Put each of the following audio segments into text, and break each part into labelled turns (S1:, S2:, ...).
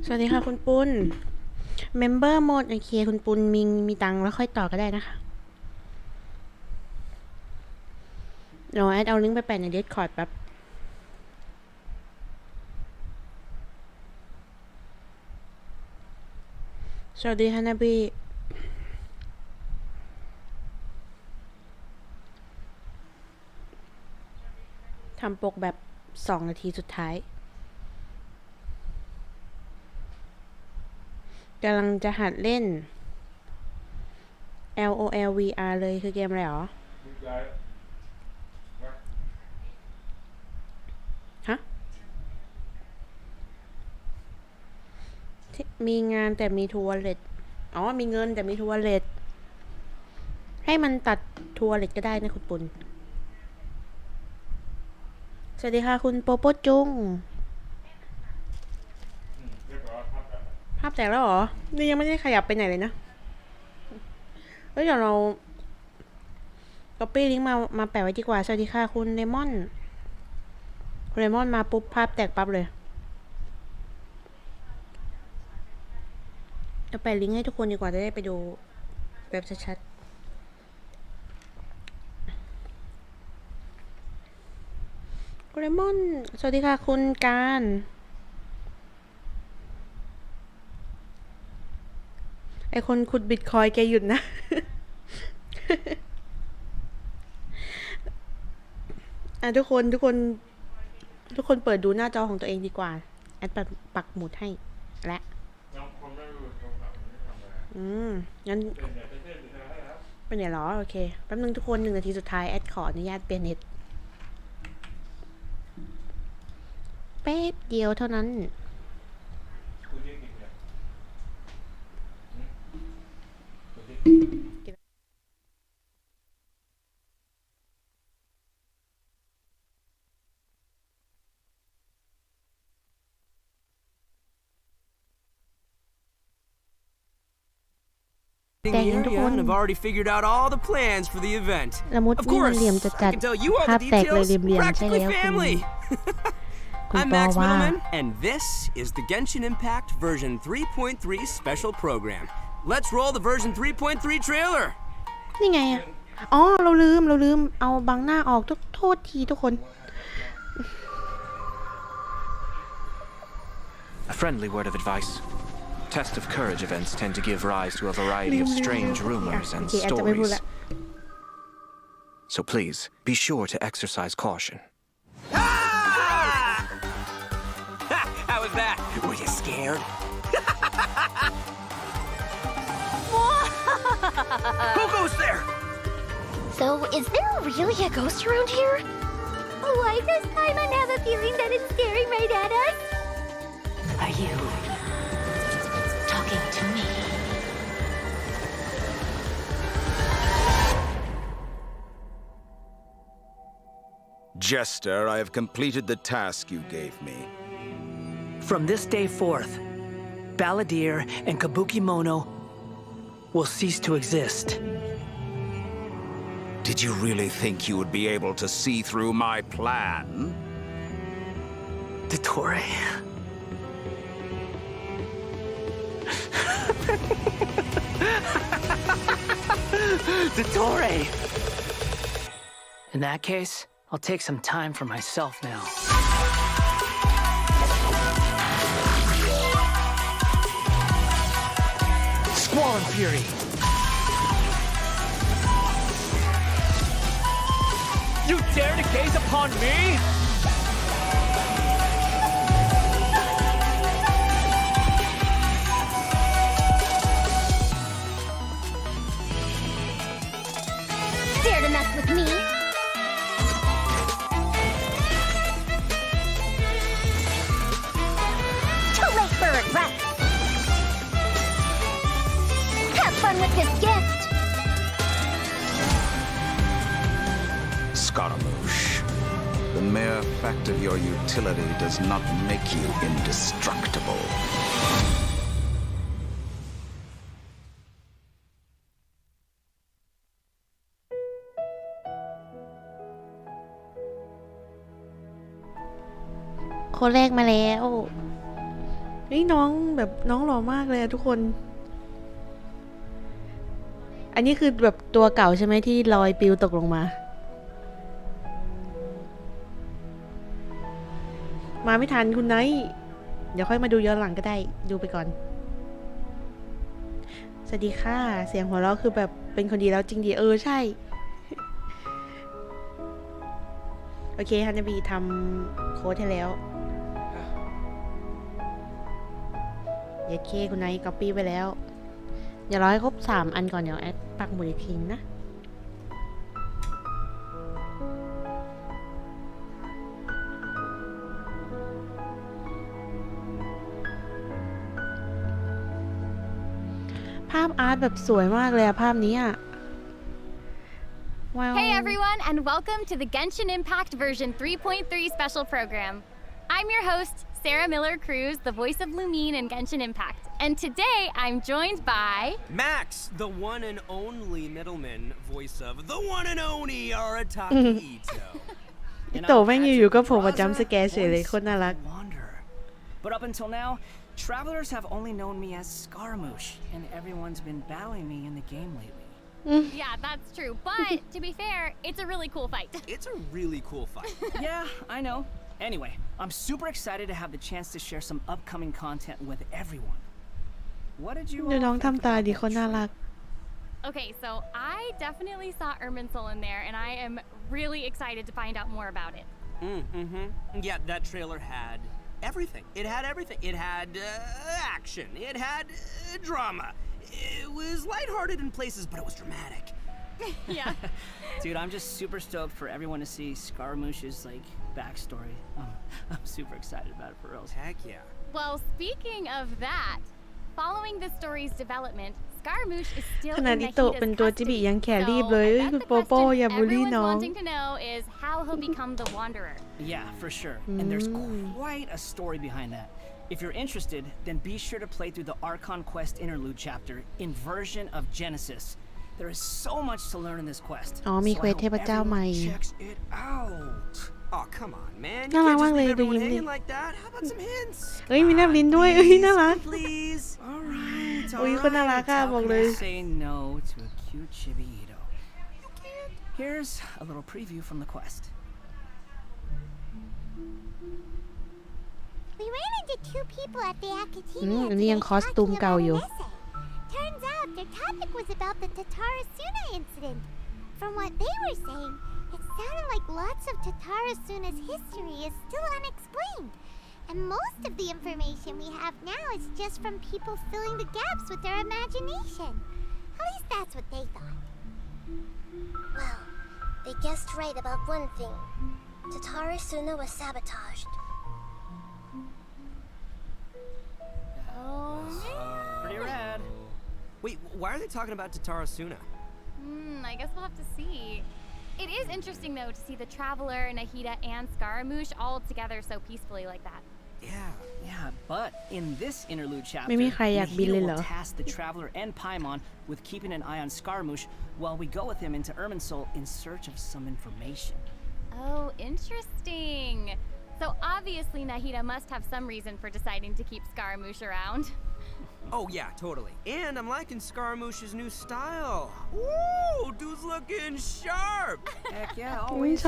S1: สวัสดีค่ะคุณปุ้นเมมเบอร์หมดโอเคคุณปุ้นมีตังค์แล้วค่อยต่อก็ได้นะคะเดี๋ยวแอดเอาลิงก์ไปแปะใน Discord แป๊บสวัสดีฮานาบิทำปกแบบ2 นาทีสุดท้ายกำลังจะหัดเล่น LOL VR เลยคือเกมอะไรหรอฮะมีงานแต่มีทัวร์เลตอ๋อมีเงินแต่มีทัวร์เลตให้มันตัดทัวร์เลตก็ได้นะคุณปุ้นสวัสดีค่ะคุณโปโปจุงภาพแตกแล้วเหรอนี่ยังไม่ได้ขยับไปไหนเลยนะเดี๋ยวเราcopyลิงก์มาแปะไว้ดีกว่าสวัสดีค่ะคุณเลมอนคุณเลมอนมาปุ๊บภาพแตกปั๊บเลยจะแปะลิงก์ให้ทุกคนดีกว่าจะได้ไปดูแบบชัดๆคุณเลมอนสวัสดีค่ะคุณการไอคนขุดบิตคอยแกหยุดนะ ทุกคนเปิดดูหน้าจอของตัวเองดีกว่าแอดปักหมุดให้และงั้นเป็นไงหรอโอเคแป๊บนึงทุกคน1 นาทีสุดท้ายแอดขออนุญาตเปลี่ยนเน็ตแป๊บเดียวเท่านั้นแต่ยังทุกคน
S2: I've already figured out all the plans for the event.
S1: ละมุด
S2: Of
S1: นี่มัน
S2: course,
S1: เหลี่ยมจะจัด
S2: I can tell you all
S1: ภาพ
S2: the
S1: แตกเลย
S2: details.
S1: เหลี่ยมใช่
S2: Practically
S1: แล้วคุณ
S2: family.
S1: คุณ
S2: I'm
S1: ปอ
S2: Max
S1: ว่า
S2: Middleman, and this is the Genshin Impact version 3.3 special program. Let's roll the version 3.3 trailer.
S1: นี่ไงอะอ๋อเราลืมเอาบังหน้าออกโทษทีทุกคน
S3: A friendly word of advice. Test of courage events tend to give rise to a variety of strange rumors and
S1: โอเคแอดจะไม่พูด
S3: stories.
S1: ละ
S3: So please, be sure to exercise caution.
S2: How was that? Were you scared? Who goes there?
S4: So, is there really a ghost around here? Why this time I have a feeling that it's staring right at us? Are you talking to me?
S5: Jester, I have completed the task you gave me.
S6: From this day forth, Balladeer and Kabukimono will cease to exist.
S5: Did you really think you would be able to see through my plan?
S6: Dottore. Dottore! In that case, I'll take some time for myself now. Squall and Fury! You dare to gaze upon me?
S4: Dare to mess with me? Too late for regret. Have fun with this gift.
S5: Scaramouche. The mere fact of your utility does not make you indestructible.
S1: คนแรกมาแล้ว นี่น้องแบบน้องหล่อมากเลยอะทุกคน อันนี้คือแบบตัวเก่าใช่ไหมที่ลอยปลิวตกลงมา มาไม่ทันคุณไนท์เดี๋ยวค่อยมาดูย้อนหลังก็ได้ดูไปก่อน สวัสดีค่ะ เสียงหัวเราะคือแบบเป็นคนดีแล้วจริงดีใช่ โอเคฮันนาบีทำโค้ดให้แล้วเย็ดเคคุณไนท์ก๊อปปี้ไปแล้วอย่ารอให้ครบ3 อันก่อนเดี๋ยวแอดปักหมุดอีกทีนะภาพอาร์ตแบบสวยมากเลยอะภาพนี้อะว้าว
S7: Hey everyone, and welcome to the Genshin Impact version 3.3 special program. I'm your host, Sarah Miller-Cruz, the voice of Lumine in Genshin Impact. And today I'm joined by...
S2: Max, the one and only middleman, voice of the one and only Arataki Ito.
S1: โตแม่งอยู่ๆก็โผล่มาจัมป์สแกร์เฉยเลยโคตรน่ารัก
S8: But up until now, travelers have only known me as Scaramouche, and everyone's been battling me in the game lately.
S7: Yeah, that's true. But to be fair, it's a really cool fight.
S2: It's a really cool fight.
S8: Yeah, I know. Anyway, I'm super excited to have the chance to share some upcoming content with everyone. What did you
S1: ดูน้อง
S8: think
S1: ทำตา
S8: about
S1: ดี
S8: that
S1: คนน่ารัก
S8: trailer?
S7: Okay, so I definitely saw Irminsul in there, and I am really excited to find out more about it.
S2: Yeah, that trailer had everything. It had everything. It had action. It had drama. It was lighthearted in places, but it was dramatic.
S7: Yeah.
S8: Dude, I'm just super stoked for everyone to see Scaramouche's backstory. I'm super excited about it for real.
S2: Heck yeah.
S7: Well, speaking of that, following the story's development, Scaramouche is still
S1: ขณะ
S7: in
S1: ที่โตเป็น
S7: Nahida's
S1: ตัวจิบิ
S7: custody.
S1: ยังแครี่เลย
S7: So
S1: เอ้ย
S7: I bet
S1: คุณ
S7: the
S1: โปโป้
S7: question
S1: อย่าบูลลี่
S7: everyone's
S1: น้อง
S7: wanting to know is how he'll become the Wanderer.
S8: Yeah, for sure. And there's quite a story behind that. If you're interested, then be sure to play through the Archon Quest interlude chapter in version of Genesis. There is so much to learn in this quest.
S1: อ๋อมี
S8: So I
S1: เควส
S8: hope
S1: เทพเจ้าใหม่
S8: everyone checks it out.
S2: Oh, come on, man. You
S1: น่ารัก
S2: can't
S1: มาก
S2: just
S1: เลย
S2: leave
S1: ดู
S2: everyone
S1: ยิ้มดิ
S2: hanging like that. How about some hints?
S1: เอ้ยมีแนบลิ้นด้วยน่ารัก
S2: Please. All right.
S1: อุ้ยคนน่ารักอะบอกเลย
S8: Say no to a cute Chibi-Ito. Here's a little preview from the quest.
S4: We ran into 2 people at the
S1: อั
S4: academia
S1: นนี้ยัง
S4: today
S1: คอสตูม
S4: talking
S1: เก่า
S4: about
S1: อยู่
S4: an essay. Turns out their topic was about the Tatarasuna incident. From what they were saying, it sounded like lots of Tatarasuna's history is still unexplained. And most of the information we have now is just from people filling the gaps with their imagination. At least that's what they thought.
S9: Well, they guessed right about one thing. Tatarasuna was sabotaged.
S7: Oh,
S8: Pretty rad.
S2: Wait, why are they talking about Tatarasuna?
S7: I guess we'll have to see. It is interesting, though, to see the Traveler, Nahida, and Scaramouche all together so peacefully like that.
S8: Yeah, but in this interlude chapter,
S1: ไม่มีใครอยากบิน
S8: Nahida
S1: เลยเหรอ
S8: will task the Traveler and Paimon with keeping an eye on Scaramouche while we go with him into Irminsul in search of some information.
S7: Oh, interesting. So obviously Nahida must have some reason for deciding to keep Scaramouche around.
S2: Oh, yeah, totally. And I'm liking Scaramouche's new style. Woo! Dude's looking sharp.
S8: Heck yeah,
S1: อุ้ย
S8: always.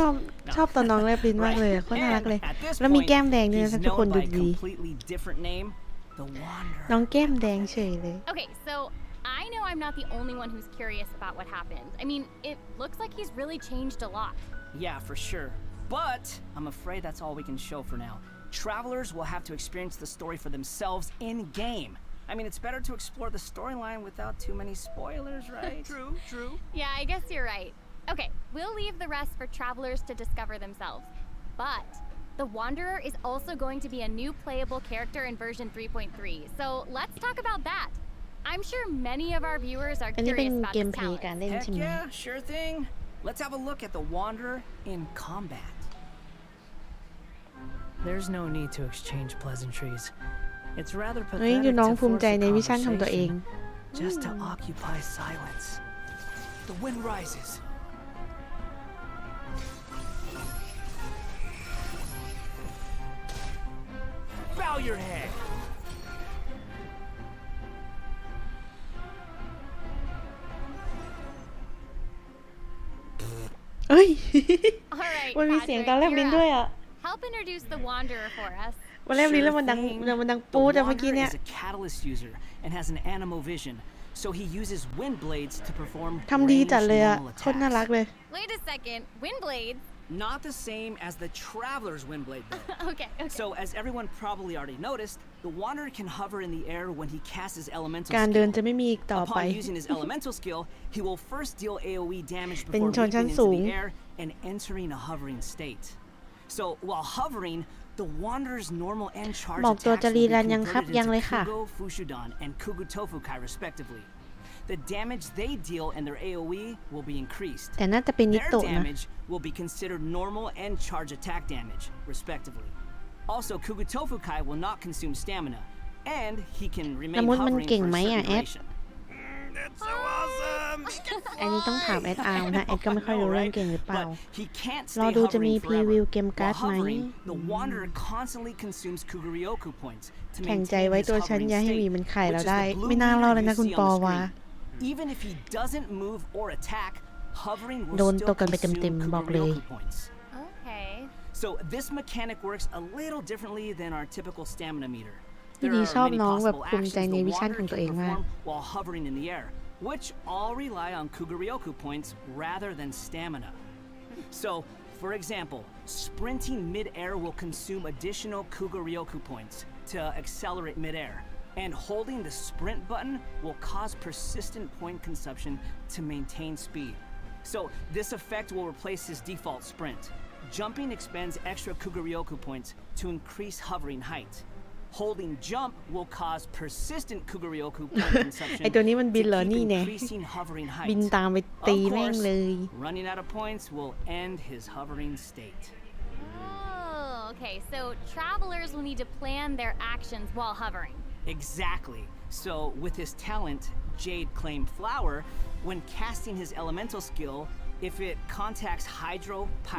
S1: ชอบตอนน้องแลบลิ้นมากเลยอะโคตรน่ารักเลย
S8: And at this
S1: แล้วมีแก้ม
S8: point,
S1: แดงด้วยนะ
S8: he's
S1: ถ้าทุกคน
S8: known
S1: ดู
S8: by a
S1: ดี
S8: completely different name, the Wanderer.
S1: น้องแก้มแดงเฉยเลย
S7: Okay, so I know I'm not the only one who's curious about what happened. I mean, it looks like he's really changed a lot.
S8: Yeah, for sure. But I'm afraid that's all we can show for now. Travelers will have to experience the story for themselves in-game. I mean, it's better to explore the storyline without too many spoilers, right?
S2: True.
S7: Yeah, I guess you're right. Okay, we'll leave the rest for travelers to discover themselves. But the Wanderer is also going to be a new playable character in version 3.3. So let's talk about that. I'm sure many of our viewers are
S1: อันนี้เป็น
S7: curious about
S1: เกม
S7: his
S1: เพลย์การ
S7: talent.
S1: เล่น
S8: Heck
S1: ใช่ไหม
S8: yeah, sure thing. Let's have a look at the Wanderer in combat.
S6: There's no need to exchange pleasantries. It's rather
S1: เฮ้ย
S6: pathetic
S1: ดูน้อง
S6: to
S1: ภูมิใจ
S6: force a
S1: ในวิชั่นของตัวเอง
S6: conversation just to occupy silence.
S3: The wind rises.
S2: Bow your head.
S1: อ้ย
S7: All right,
S1: มันมีเสียง
S7: Patrick,
S1: ตอนแลบ
S7: you're
S1: ลิ้น
S7: up.
S1: ด้วยอ่ะ
S7: Help introduce the Wanderer for us.
S1: มันแลบลิ้นแล้วมันดัง
S8: Sure
S1: มันดัง
S8: thing.
S1: ปูด
S8: The
S1: แต่เมื่อกี้
S8: Wanderer
S1: เนี่ย
S8: is a catalyst user and has an animo vision, so he uses wind blades to perform
S1: ทำดีจัด
S8: ranged
S1: เลยอ่ะ
S8: normal
S1: โคตรน่ารัก
S8: attacks.
S1: เลย
S7: Wait a second. Wind blades?
S8: Not the same as the Traveler's wind blade though.
S7: Okay.
S8: So as everyone probably already noticed, the Wanderer can hover in the air when he casts his elemental
S1: การเดิน
S8: skill.
S1: จะไม่มีอีกต่อไป
S8: Upon using his elemental skill, he will first deal AoE damage
S1: เป็น
S8: before
S1: ชนชั้น
S8: leaping
S1: สู
S8: into
S1: ง
S8: the air and entering a hovering state. So while hovering, the Wanderer's normal and charge
S1: บอกตัว
S8: attacks
S1: จะ
S8: will
S1: รี
S8: be
S1: รันยังครับ
S8: converted
S1: ยังเลย
S8: into
S1: ค่ะ
S8: Kugo, Fushudan, and Kugu Tofukai respectively. The damage they deal and their AoE will be increased.
S1: แต่น่าจะเป็นนิ
S8: Their
S1: โตะนะ
S8: damage will be considered normal and charge attack damage, respectively. Also, Kugu Tofukai will not consume stamina, and he can
S1: ละ
S8: remain
S1: มุดมัน
S8: hovering
S1: เก่ง
S8: for
S1: ไหม
S8: a
S1: อ่ะ
S8: certain
S1: แอด
S8: duration.
S2: That's so awesome.
S1: อันนี้ต้องถามแอดเอานะ แอดก็ไม่ค่อยรู้เรื่องเก่งหรือเปล่า
S8: But he can't
S1: รอ
S8: stay
S1: ดูจะมี
S8: hovering
S1: พรีวิว
S8: forever.
S1: เกมการ์ด
S8: While
S1: ไหม
S8: hovering, the Wanderer constantly consumes Kuguryoku points to
S1: แข่งใจ
S8: maintain
S1: ไว้
S8: his
S1: ตัวฉัน
S8: hovering
S1: อย่าให้
S8: state,
S1: หมีมันไข่เรา
S8: which is
S1: ได้
S8: the blue
S1: ไม่น่ารอดเลย
S8: meter
S1: นะ
S8: you
S1: คุณ
S8: see
S1: ป
S8: on
S1: อ
S8: the
S1: วา
S8: screen. Even if he doesn't move or attack, hovering
S1: โด
S8: will
S1: น
S8: still
S1: ตกกันไป
S8: consume
S1: เต็มๆบอกเลย
S8: Kuguryoku points.
S7: Okay.
S8: So this mechanic works a little differently than our typical stamina meter.
S1: พี่
S8: There
S1: ดี
S8: are
S1: ชอบ
S8: many
S1: น้องแบบ
S8: possible
S1: ภูมิใจ
S8: actions
S1: ใน
S8: the
S1: วิชั่น
S8: Wanderer
S1: ของตัวเอง
S8: can
S1: มาก
S8: perform while hovering in the air, which all rely on Kuguryoku points rather than stamina. So, for example, sprinting mid-air will consume additional Kuguryoku points to accelerate mid-air, and holding the sprint button will cause persistent point consumption to maintain speed. So, this effect will replace his default sprint. Jumping expends extra Kuguryoku points to increase hovering height. Holding jump will cause persistent Kuguryoku point consumption
S1: ไอตัวนี้มัน
S8: to
S1: บินเหรอ
S8: keep
S1: นี่แน่
S8: increasing hovering
S1: บิน
S8: height.
S1: ตามไปตี
S8: Of
S1: แม่ง
S8: course,
S1: เลย
S8: running out of points will end his hovering state.
S7: Oh, okay. So travelers will need to plan their actions while hovering.
S8: Exactly. So, with his talent, Jade Claim Flower, when casting his elemental skill, if it contacts Hydro,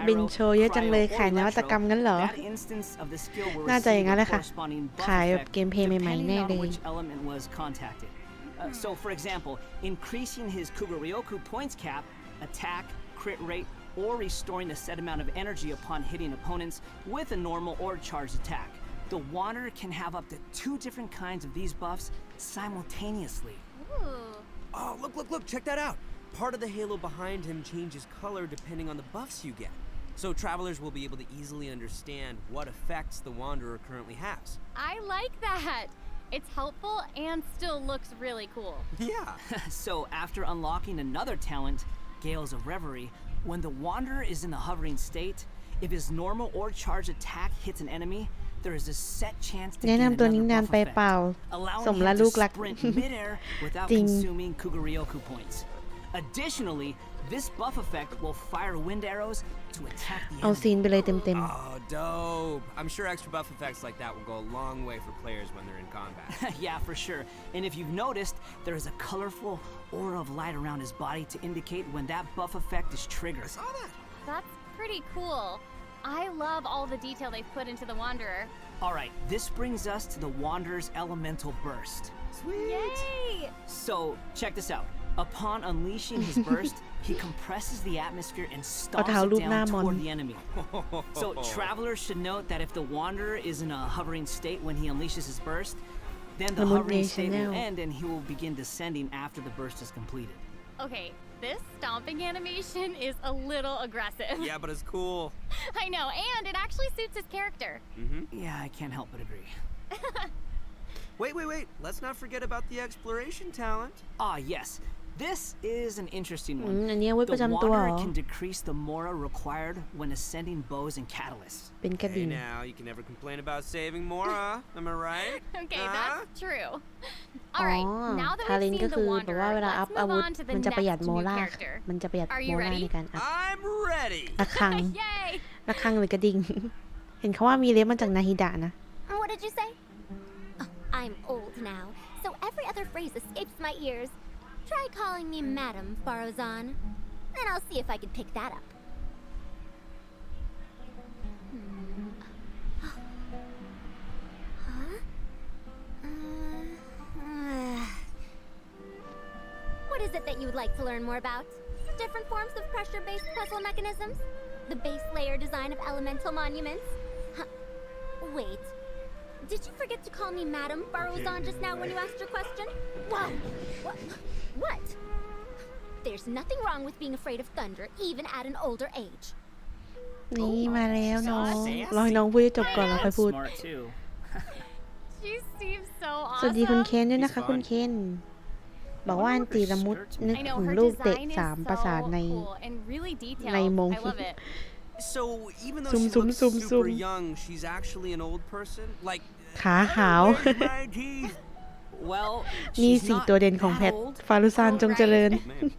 S1: บิน
S8: Pyro,
S1: โชว์เยอะจังเลย
S8: Cryo,
S1: ขาย
S8: or
S1: นวัตกรรมงั้นเหรอ
S8: Electro, that instance of the skill will
S1: น่าจะอย่าง
S8: receive
S1: นั้น
S8: a
S1: เลยค่ะ
S8: corresponding buff
S1: ขายแบบ
S8: effect
S1: เกมเพลย์ใหม่ๆ แน่
S8: depending
S1: เล
S8: on
S1: ย
S8: which element was contacted. So, for example, increasing his Kuguryoku points cap, attack, crit rate, or restoring a set amount of energy upon hitting opponents with a normal or charged attack. The Wanderer can have up to 2 different kinds of these buffs simultaneously.
S7: Ooh.
S2: Oh, look, check that out. Part of the halo behind him changes color depending on the buffs you get. So travelers will be able to easily understand what effects the Wanderer currently has.
S7: I like that. It's helpful and still looks really cool.
S2: Yeah.
S8: So, after unlocking another talent, Gales of Reverie, when the Wanderer is in the hovering state, if his normal or charged attack hits an enemy, there is a set chance to
S1: แนะ
S8: gain
S1: นำตัวนี้
S8: another
S1: นาน
S8: buff
S1: ไปเปล่า
S8: effect, allowing
S1: สม
S8: him
S1: ละ
S8: to
S1: ลูกรัก
S8: sprint mid-air without
S1: จริง
S8: consuming Kuguryoku points. Additionally, this buff effect will fire wind arrows to attack the
S1: เอา
S8: enemy.
S1: ซีนไปเลยเต็ม
S2: Oh, dope. I'm sure extra buff effects like that will go a long way for players when they're in combat.
S8: Yeah, for sure. And if you've noticed, there is a colorful aura of light around his body to indicate when that buff effect is triggered.
S2: Saw that.
S7: That's pretty cool. I love all the detail they've put into the Wanderer.
S8: Alright, this brings us to the Wanderer's elemental burst.
S7: Yay!
S8: So, check this out. Upon unleashing his burst, he compresses the atmosphere and stomps
S1: ท้ารู
S8: it
S1: ปหน้า
S8: down
S1: มอน
S8: toward the enemy. So, travelers should note that if the Wanderer is in a hovering state when he unleashes his burst, then the
S1: Namun
S8: hovering
S1: may
S8: state will
S1: Chanel.
S8: end and he will begin descending after the burst is completed.
S7: Okay, this stomping animation is a little aggressive.
S2: Yeah, but it's cool.
S7: I know, and it actually suits his character.
S8: Yeah, I can't help but agree.
S2: Wait. Let's not forget about the exploration talent.
S8: Ah, yes. This is an interesting
S1: อื
S8: one.
S1: มอันนี้เอาไว้ประ
S8: The
S1: จำตัวเหร
S8: Wanderer
S1: อ
S8: can decrease the mora required when ascending bows and catalysts.
S1: เป็นกระ
S2: Hey
S1: ดิ่ง
S2: now, you can never complain about saving Mora. Am I right?
S7: Okay,
S2: Huh?
S7: that's true.
S1: อ๋
S7: All
S1: อ
S7: right, now that
S1: ทาเล
S7: we've
S1: น
S7: seen
S1: ก็
S7: the
S1: คือแบบว่า
S7: Wanderer,
S1: เวลาอัพ
S7: let's
S1: อา
S7: move
S1: วุธ
S7: on to the
S1: มันจะประหยัด
S7: next
S1: โม
S7: new
S1: ล่า
S7: character.
S1: มันจะประหยัด
S7: Are
S1: โม
S7: you
S1: ล่า
S7: ready?
S1: ในการอัพ
S2: I'm ready.
S1: ระฆัง
S7: Yay!
S1: ระฆังหรือกระดิ่ง เห็นเขาว่ามีเล็บมาจากนาฮิดะนะ
S9: What did you say? Oh, I'm old now, so every other phrase escapes my ears. Try calling me Madam Farozan, and I'll see if I can pick that up. Huh? What is it that you would like to learn more about? different forms of pressure-based puzzle mechanisms, the base layer design of elemental monuments. Huh. Wait, did you forget to call me Madam Barozan just now when you asked your question? Whoa! What? There's nothing wrong with being afraid of thunder, even at an older age.
S1: นี่มาแล้วน้องรอให้น้องพูดให้จบก่อนแล้วค่อยพูด
S8: Smart too.
S7: She seems so
S1: สวัสดีคุณ
S7: awesome.
S1: เคนด้วยนะคะคุณเคนบอกว่าอันตีละมุดนึก
S7: I know
S1: ถึง
S7: her
S1: ลูกเตะ
S7: design is
S1: สามประสาท
S7: so
S1: ใน
S7: cool and really
S1: ใน
S7: detailed.
S1: มง
S7: I love it.
S2: So even though
S1: Zoom,
S2: she
S1: zoom,
S2: looks
S1: zoom,
S2: super
S1: zoom.
S2: young, she's actually an old person. Like
S1: ขาขาว
S2: where's my teeth?
S8: Well,
S1: นี่
S8: she's
S1: สี่
S8: not
S1: ตัวเด่นของ
S8: that
S1: แพท
S8: old.
S1: ฟารุซานจงเจริญ
S2: Man.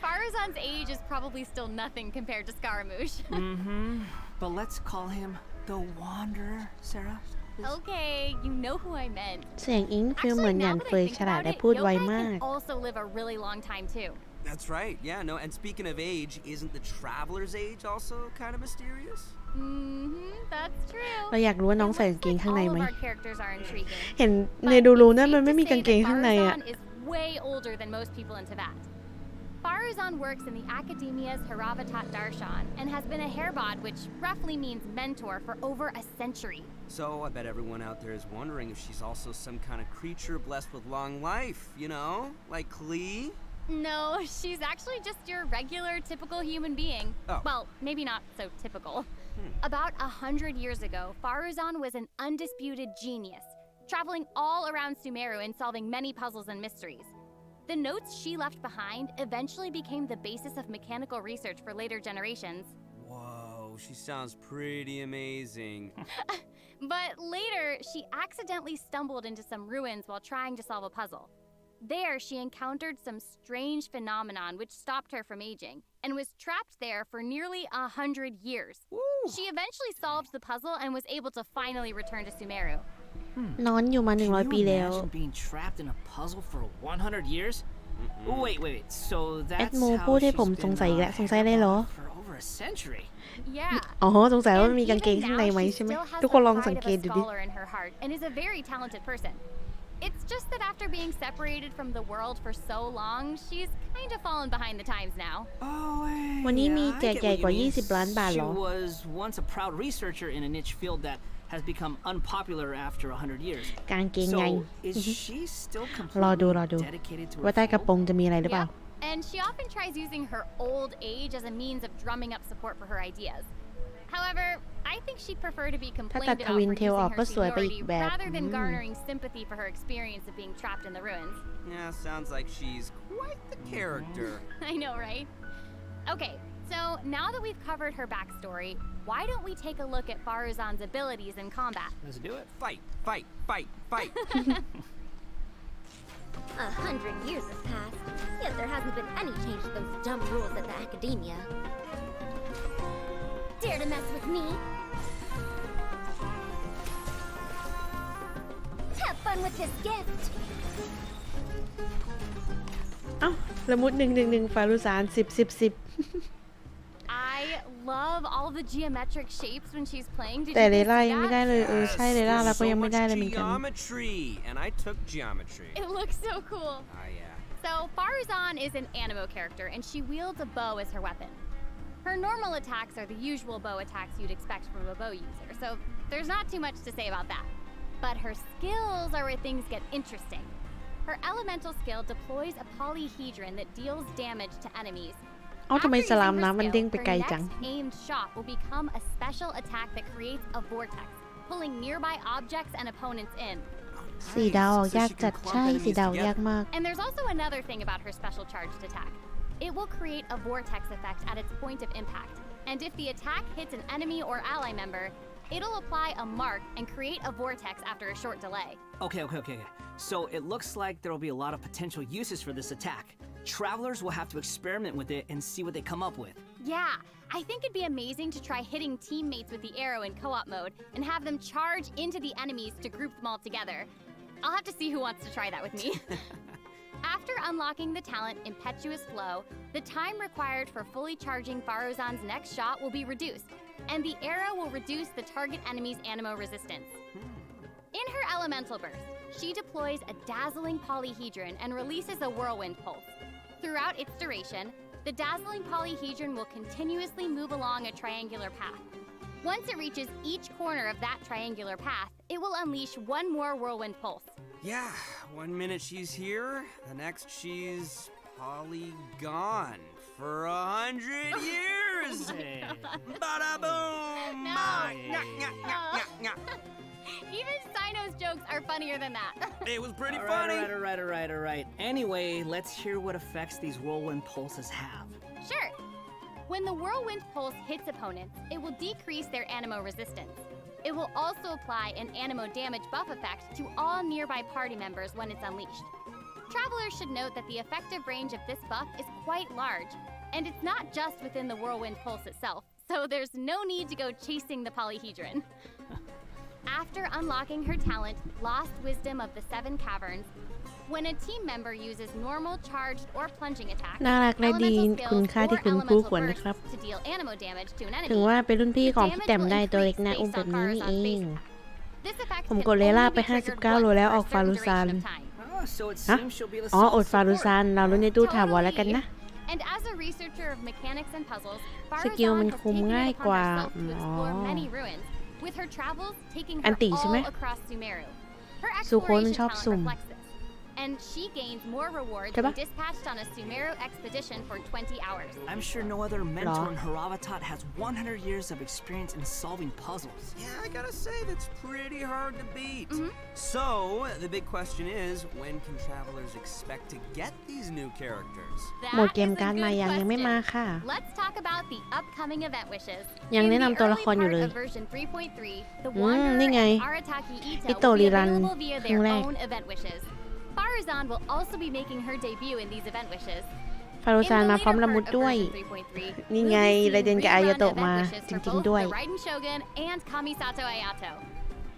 S7: Farazan's age is probably still nothing compared to Scaramouche.
S8: But let's call him the Wanderer, Sarah.
S7: Okay, you know who I meant.
S1: เสียงอิงฟิลเหมือน
S7: Actually,
S1: หยั
S7: now
S1: น
S7: that
S1: เฟย
S7: I think
S1: ฉลาด
S7: about
S1: และ
S7: it,
S1: พูดไว
S7: yokai
S1: มาก
S7: can also live a really long time too.
S2: That's right. Yeah, no. And speaking of age, isn't the traveler's age also kind of mysterious?
S7: That's true.
S1: เราอยากรู้ว่าน้องใส่กางเกงข้างใน
S7: All
S1: ไหม
S7: of our characters are intriguing.
S1: เห็น
S7: But
S1: ในดูรู
S7: it's
S1: นั่น
S7: safe
S1: มันไม่
S7: to
S1: มี
S7: say
S1: กางเกง
S7: that
S1: ข้างในอ่ะ
S7: Farazan is way older than most people into that. Farazan works in the academia's Haravatat Darshan and has been a hairbod, which roughly means mentor, for over a century.
S2: So I bet everyone out there is wondering if she's also some kind of creature blessed with long life. You know, like Klee.
S7: No, she's actually just your regular, typical human being.
S2: Oh.
S7: Well, maybe not so typical. About 100 years ago, Farazan was an undisputed genius, traveling all around Sumeru and solving many puzzles and mysteries. The notes she left behind eventually became the basis of mechanical research for later generations.
S2: Whoa, she sounds pretty amazing.
S7: But later, she accidentally stumbled into some ruins while trying to solve a puzzle. There, she encountered some strange phenomenon which stopped her from aging, and was trapped there for nearly 100 years. She eventually solved the puzzle and was able to finally return to Sumeru.
S1: นอนอยู่มา
S8: Can
S1: 100 ปี
S8: you
S1: แล้ว
S8: imagine being trapped in a puzzle for 100 years? Wait. So
S1: แอด
S8: that's
S1: โม
S8: how
S1: พูดให้
S8: she's
S1: ผมสง
S8: been
S1: สัยอีกแล้วสงสัยอะไรเหรอ
S8: for over a century.
S7: Yeah.
S1: อ๋อสงสัยว่ามัน
S7: And
S1: มีกางเกง
S7: even
S1: ข้างใน
S7: now,
S1: ไหม
S7: she
S1: ใช่ไหม
S7: still has
S1: ทุก
S7: the
S1: คนลอง
S7: pride
S1: สัง
S7: of
S1: เกต
S7: a
S1: ดูดิ
S7: scholar in her heart and is a very talented person. It's just that after being separated from the world for so long, she's kind of fallen behind the times now.
S8: Oh,
S1: วันนี้มี
S8: yeah, I
S1: แจก
S8: get
S1: ใหญ่
S8: what
S1: กว่า
S8: you mean.
S1: 20 ล้านบาทเหร
S8: She
S1: อ
S8: was once a proud researcher in a niche field that has become unpopular after 100 years.
S1: กางเกงไง
S8: So, is she still
S1: รอดู
S8: completely dedicated to
S1: ว่า
S8: her
S1: ใต้กระโปรง
S8: field?
S1: จะมีอะไรหรือเปล่า
S7: And she often tries using her old age as a means of drumming up support for her ideas. However, I think she'd prefer to be
S1: ถ้า
S7: complained
S1: ตัด
S7: about
S1: ท
S7: for
S1: วิน
S7: using
S1: เทลออก
S7: her
S1: ก็สวยไปอี
S7: seniority
S1: กแบบ
S7: rather than garnering sympathy for her experience of being trapped in the ruins.
S2: Yeah, sounds like she's quite the character.
S7: I know, right? Okay, so now that we've covered her backstory, why don't we take a look at Faruzan's abilities in combat?
S8: Let's do it.
S2: Fight, fight, fight, fight.
S9: 100 years have passed, yet there hasn't been any change to those dumb rules at the academia. Dare to mess with me? Have fun with this gift.
S1: เอ้าละมุด111ฟารุซาน10
S7: I love all the geometric shapes when she's playing. Did
S1: แต่
S7: you
S1: เล
S7: guys
S1: ล่า
S7: see
S1: ยังไม่
S7: that?
S1: ได้เลยใช่เลล่า
S2: There's
S1: เราก็
S2: so
S1: ยังไม่
S2: much
S1: ได้เลยเหมือนกัน
S2: geometry, and I took geometry.
S7: It looks so cool.
S2: Yeah.
S7: So Faruzan is an animo character, and she wields a bow as her weapon. Her normal attacks are the usual bow attacks you'd expect from a bow user, so there's not too much to say about that. But her skills are where things get interesting. Her elemental skill deploys a polyhedron that deals damage to enemies.
S1: เอ้าทำไม
S7: After
S1: สลาม
S7: using her
S1: น้ำมัน
S7: skill,
S1: เด้งไป
S7: her
S1: ไกลจัง
S7: next aimed shot will become a special attack that creates a vortex, pulling nearby objects and opponents in.
S1: สีดาวออก
S2: So
S1: ยาก
S2: she
S1: จั
S2: can
S1: ด
S2: clump
S1: ใช่ สี
S2: enemies
S1: ดาวยาก
S2: together.
S1: มาก
S7: And there's also another thing about her special charged attack. It will create a vortex effect at its point of impact. And if the attack hits an enemy or ally member, it'll apply a mark and create a vortex after a short delay.
S8: Okay. So it looks like there will be a lot of potential uses for this attack. Travelers will have to experiment with it and see what they come up with.
S7: Yeah, I think it'd be amazing to try hitting teammates with the arrow in co-op mode and have them charge into the enemies to group them all together. I'll have to see who wants to try that with me. After unlocking the talent Impetuous Flow, the time required for fully charging Faruzan's next shot will be reduced, and the arrow will reduce the target enemy's animo resistance. In her elemental burst, she deploys a dazzling polyhedron and releases a whirlwind pulse. Throughout its duration, The dazzling polyhedron will continuously move along a triangular path. Once it reaches each corner of that triangular path, it will unleash one more whirlwind pulse.
S2: Yeah, 1 minute she's here, the next she's polygon for 100 years. Bada boom!
S7: No. Even Sino's jokes are funnier than that.
S2: It was pretty
S8: All
S2: funny.
S8: right. Anyway, let's hear what effects these whirlwind pulses have.
S7: Sure. When the whirlwind pulse hits opponents, it will decrease their animo resistance. It will also apply an animo damage buff effect to all nearby party members when it's unleashed. Travelers should note that the effective range of this buff is quite large, and it's not just within the whirlwind pulse itself, so there's no need to go chasing the polyhedron. After unlocking her talent, Lost Wisdom of the Seven Caverns, when a team member uses normal, charged, or plunging attacks,
S1: น่ารักและดี
S7: elemental
S1: คุณ
S7: skills,
S1: ค่า
S7: or
S1: ที่คุณคู่
S7: elemental
S1: ควรนะครับ
S7: bursts to deal animo damage to an
S1: ถึง
S7: enemy,
S1: ว่าเป็นรุ่นพี่
S7: the
S1: ของพี่
S7: damage
S1: แต้ม
S7: will
S1: ได้ตัวเล็ก
S7: increase
S1: นะอุ้ม
S7: based
S1: แบบ
S7: on
S1: นี้นี่
S7: Farazan's
S1: เอง
S7: base. This effect
S1: ผม
S7: can
S1: กดเลล่า
S7: only
S1: ไป
S7: be triggered
S1: 59 โล
S7: once
S1: แล้ว
S7: for
S1: อ
S7: a
S1: อกฟา
S7: certain
S1: รุซาน
S7: duration of time.
S8: Oh, so it
S1: ฮะ
S8: seems she'll be the
S1: อ๋อ
S8: sole
S1: อดฟารุซาน
S8: support.
S1: เรารุ่นในตู้ถาวรแล้วกันนะ
S7: And as a researcher of mechanics and puzzles,
S1: สกิล
S7: Farazan
S1: มัน
S7: has
S1: คุม
S7: taken
S1: ง่าย
S7: it
S1: กว่า
S7: upon herself to
S1: อ๋อ
S7: explore many ruins, with her travels taking
S1: อั
S7: her
S1: นติใช่ไหม
S7: all across Sumeru. Her
S1: ซูโคนมัน
S7: exploration
S1: ชอบ
S7: talent
S1: สุ่ม
S7: reflects this, and she gains more rewards
S1: ใช่ปะ
S7: when dispatched on a Sumeru expedition for 20 hours.
S8: I'm sure no other mentor in Haravatat has 100 years of experience in solving puzzles.
S2: Yeah, I gotta say, that's pretty hard to beat. So, the big question is, when can travelers expect to get these new characters?
S1: หมด
S7: That
S1: เกม
S7: is a
S1: การ์ด
S7: good
S1: มายังไม่
S7: question.
S1: มาค่ะ
S7: Let's talk about the upcoming event wishes.
S1: ยัง
S7: In
S1: แนะ
S7: the
S1: นำตัวละ
S7: early
S1: ครอยู่
S7: part
S1: เลย
S7: of version 3.3, the
S1: นี่
S7: Wanderer
S1: ไง
S7: and Arataki Ito
S1: อิโตะ
S7: will be
S1: รีรัน
S7: available via
S1: ครั้ง
S7: their
S1: แรก
S7: own event wishes. Farazan will also be making her debut in these event wishes.
S1: ฟารุ
S7: In
S1: ซาน
S7: the
S1: มาพร้อม
S7: later
S1: ละมุด
S7: part of
S1: ด้วย
S7: version 3.3,
S1: นี่
S7: we'll
S1: ไง
S7: be seeing
S1: ไรเดนกับอายา
S7: rerun
S1: โตะ
S7: event
S1: มา
S7: wishes
S1: จ
S7: for
S1: ริง
S7: both
S1: ๆด้วย
S7: the Raiden Shogun and Kamisato Ayato.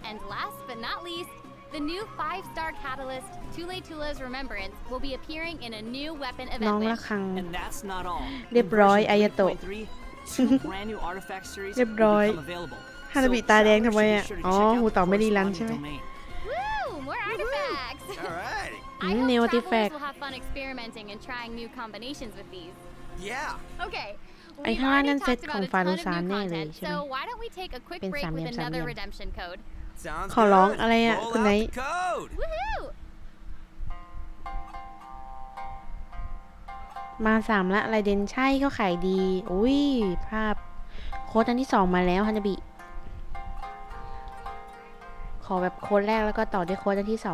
S7: And last but not least, the new 5-star catalyst, Tule Tule's Remembrance, will be appearing in a new weapon
S1: น้อง
S7: event
S1: ละ
S7: wish.
S1: ครัง
S8: And that's not all.
S1: เรียบร้อย
S8: In version
S1: อายาโตะ
S8: 3.3, two brand new artifact series
S1: เรียบ
S8: will
S1: ร้อย
S8: become available.
S1: ฮานาบิตาแดงทำไม
S8: travelers
S1: อ่ะ
S8: should be sure to
S1: อ๋อ
S8: check out
S1: หู
S8: the
S1: ต่อไม่รีรันใช่ไหม
S8: corresponding domain.
S7: Woo! More artifacts!
S2: All right.
S7: I hope
S1: new
S7: travelers
S1: artifact.
S7: will have fun experimenting and trying new combinations with these.
S2: Yeah.
S7: Okay.
S1: ไอ้
S7: We've
S1: ข้างล่าง
S7: already
S1: นั่นเซต
S7: talked
S1: ของ
S7: about a
S1: ฟา
S7: ton
S1: รุ
S7: of
S1: ซาน
S7: new
S1: แน่เลย
S7: content,
S1: ใช่ไหม
S7: so why don't we take a quick
S1: เป็น
S7: break
S1: สามเห
S7: with
S1: ลี่ยมสามเหลี่
S7: another
S1: ยม
S7: redemption code?
S2: Sounds
S1: ขอร้อง
S2: good.
S1: อะไรอ่ะ
S2: Roll
S1: คุณ
S2: out
S1: ไน
S2: the
S1: ท์
S2: code.
S7: Woohoo!
S1: มา3ละไรเดนใช่เขาขายดี อุ้ยภาพโค้ดอันที่2มาแล้วฮานาบิ ขอแบบโค้ดแรกแล้วก็ต่อด้วยโค้ดอันที่2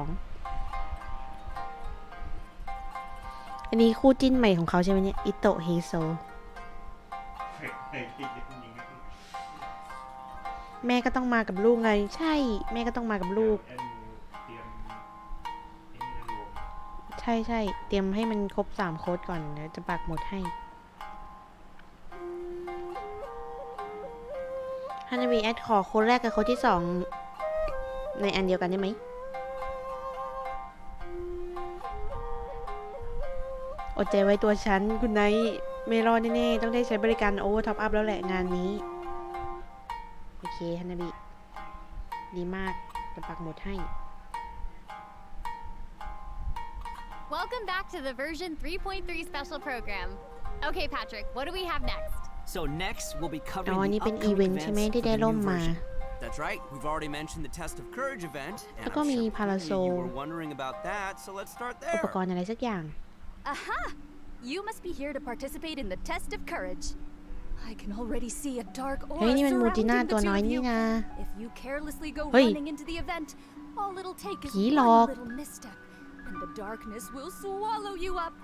S1: อันนี้คู่จิ้นใหม่ของเขาใช่ไหมเนี่ย อิโตะเฮโซ แม่ก็ต้องมากับลูกไง ใช่ แม่ก็ต้องมากับลูก ใช่ใช่เตรียมให้มันครบ3โค้ดก่อนเดี๋ยวจะปักหมดให้ฮานาบิแอดขอโค้ดแรกกับโค้ดที่2ในอันเดียวกันได้ไหมอดใจไว้ตัวฉันคุณไนท์ไม่รอดแน่ๆต้องได้ใช้บริการ OverTopup แล้วแหละงานนี้ โอเคฮานาบิดีมากจะปักหมุดให้
S7: Welcome back to the version 3.3 special program. Okay, Patrick, what do we have next?
S8: So next, we'll be
S1: อ๋อ
S8: covering
S1: นี่
S8: the
S1: เป็นอีเวน
S8: upcoming
S1: ต์ใช่ไหม
S8: events
S1: ที่
S8: for
S1: ได้
S8: the
S1: ร่ม
S8: new
S1: มา
S8: version.
S2: That's right. We've already mentioned the Test of Courage event, and
S1: แล้วก็
S2: I'm
S1: มี
S2: sure
S1: พารา
S2: plenty
S1: โซ
S2: of you were wondering about that, so let's start
S1: อุป
S2: there.
S1: กรณ์อะไรสักอย่าง
S10: Aha! You must be here to participate in the test of courage. I can already see a dark
S1: เฮ้ย
S10: aura
S1: นี่มันมูจิน่า
S10: surrounding
S1: ตัว
S10: the
S1: น้
S10: two
S1: อย
S10: of
S1: นี่
S10: you.
S1: นะ
S10: If you carelessly go
S1: เฮ้ย
S10: running into the event, all it'll take is
S1: ผีหลอก
S10: one little misstep, and the darkness will swallow you up.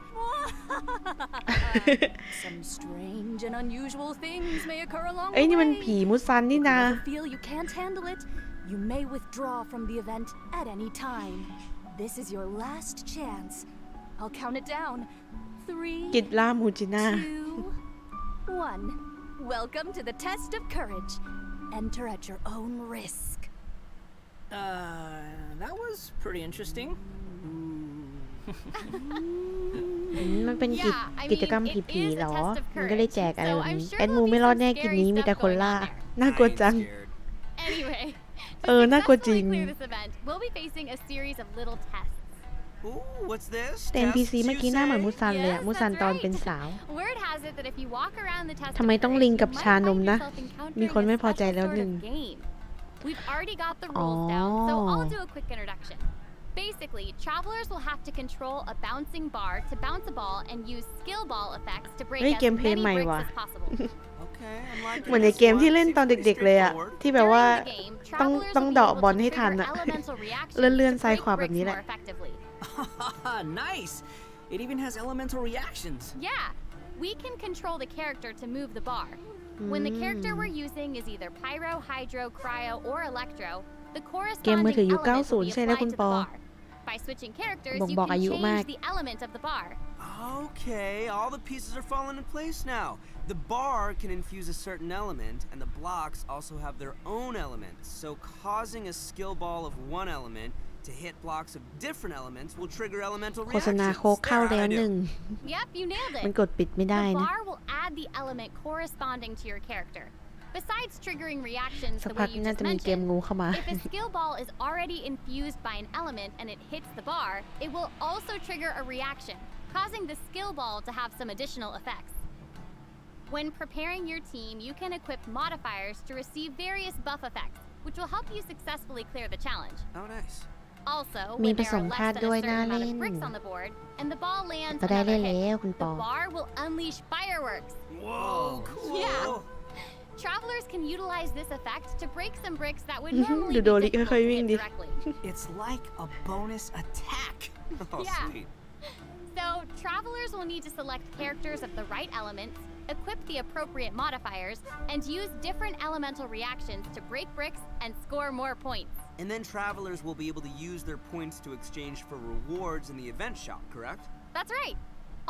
S10: Some strange and unusual things may occur along
S1: เอ้ย
S10: the
S1: นี่มัน
S10: way.
S1: ผีมุซันนี่
S10: If
S1: นะ
S10: you ever feel you can't handle it, you may withdraw from the event at any time. This is your last chance. I'll count it down.
S1: กิจ
S10: 3,
S1: ล่ามูจิน่า
S10: 2, 1. Welcome to the test of courage. Enter at your own risk.
S8: That was pretty interesting.
S1: มันเป็น
S7: Yeah, I
S1: กิจกรรม
S7: mean, it
S1: ผี
S7: is
S1: ๆหร
S7: a
S1: อ
S7: test of
S1: มันก็เลย
S7: courage,
S1: แจกอะไร
S7: so
S1: แบบ
S7: I'm
S1: นี้
S7: sure
S1: แอด
S7: there'll
S1: มู
S7: be
S1: ไม่รอด
S7: some
S1: แน่กิจ
S7: scary
S1: นี้มีแต่
S7: stuff
S1: คน
S7: going
S1: ล่า
S7: on there.
S1: น่ากลัว
S2: I am
S1: จัง
S2: scared.
S7: Anyway,
S1: เออ น่ากลัวจริง
S7: successfully clear this event, we'll be facing a series of little tests.
S2: Ooh, what's this?
S1: แต่ NPC
S2: Tests,
S1: เมื่อ
S2: you
S1: กี้หน้าเหมือน
S2: say?
S1: มุซันเลยอะ
S7: Yes,
S1: มุซัน
S7: that's
S1: ตอน
S7: right.
S1: เป็นสาว
S7: Word has it that if you walk around the test
S1: ทำไม
S7: of
S1: ต้อง
S7: courage,
S1: ลิง
S7: you
S1: กับ
S7: might
S1: ชานม
S7: find
S1: นะ
S7: yourself encountering
S1: มีคนไม่
S7: a
S1: พอใจ
S7: special
S1: แล้ว
S7: sort
S1: ห
S7: of
S1: นึ่ง
S7: game. We've already got the rules down, so
S1: Oh.
S7: I'll do a quick introduction. Basically, travelers will have to control a bouncing bar to bounce a ball and use skill ball effects to break
S1: เฮ้ย
S7: as
S1: เกมเพลย์
S7: many
S1: ใหม่
S7: bricks
S1: ว่ะ
S7: as possible.
S2: Okay, I'm liking
S1: เหมือนใน
S2: this
S1: เกม
S2: one.
S1: ที่เล่น
S2: Seems
S1: ตอน
S2: pretty
S1: เด็กๆเลยอะ
S2: straightforward.
S1: ที่แบบว่า
S7: During the game,
S1: ต้อง
S7: travelers
S1: ต้อง
S7: will be
S1: เดาะ
S7: able
S1: บอล
S7: to
S1: ให้
S7: trigger
S1: ทันอะ
S7: elemental reactions
S1: เลื่อน
S7: to
S1: ๆซ้าย
S7: break
S1: ขวาแบบ
S7: bricks
S1: นี้แห
S7: more
S1: ละ
S7: effectively.
S8: Nice! It even has elemental reactions.
S7: Yeah, we can control the character to move the bar. When the character we're using is either pyro, hydro, cryo, or electro, the
S1: เกมมือ
S7: corresponding
S1: ถือยุค
S7: element will be
S1: 90 ใช่แล้ว
S7: applied
S1: คุณ
S7: to
S1: ป
S7: the
S1: อ
S7: bar. By switching characters,
S1: บ่ง
S7: you
S1: บอก
S7: can
S1: อายุมาก
S7: change the element of the bar.
S2: Okay, all the pieces are falling in place now. The bar can infuse a certain element, and the blocks also have their own elements. So causing a skill ball of one element to hit blocks of different elements will trigger elemental
S1: โฆษณา
S2: reactions.
S1: โค้กเข้า
S2: There,
S1: แล้ว
S2: how'd I
S1: หนึ่ง
S2: do?
S7: Yep, you nailed
S1: มัน
S7: it.
S1: กดปิดไม่ได้
S7: The
S1: นะ
S7: bar will add the element corresponding to your character. Besides triggering reactions
S1: สัก
S7: the
S1: พั
S7: way
S1: ก
S7: you
S1: น่า
S7: just
S1: จะมีเกม
S7: mentioned,
S1: งูเข้ามา
S7: if a skill ball is already infused by an element and it hits the bar, it will also trigger a reaction, causing the skill ball to have some additional effects. When preparing your team, you can equip modifiers to receive various buff effects, which will help you successfully clear the challenge.
S2: Oh, nice.
S7: Also,
S1: มี
S7: when
S1: ผ
S7: there
S1: ส
S7: are
S1: ม
S7: less
S1: ธาตุ
S7: than
S1: ด้
S7: a
S1: วย
S7: certain
S1: น่า
S7: amount
S1: เล่
S7: of
S1: น
S7: bricks on the board, and the ball lands
S1: ก็ได้เล่
S7: another
S1: นแล้ว
S7: hit,
S1: คุณป
S7: the
S1: อ
S7: bar will unleash fireworks.
S2: Whoa, cool.
S7: Yeah. Travelers can utilize this effect to break some bricks that would
S1: ดู
S7: normally
S1: โด
S7: be
S1: ริ
S7: difficult
S1: ค่อย
S7: to
S1: ๆวิ่ง
S7: hit
S1: ดิ
S7: directly.
S8: It's like a bonus attack.
S2: Oh,
S7: Yeah.
S2: sweet.
S7: So, travelers will need to select characters of the right elements, equip the appropriate modifiers, and use different elemental reactions to break bricks and score more points.
S2: And then travelers will be able to use their points to exchange for rewards in the event shop, correct?
S7: That's right.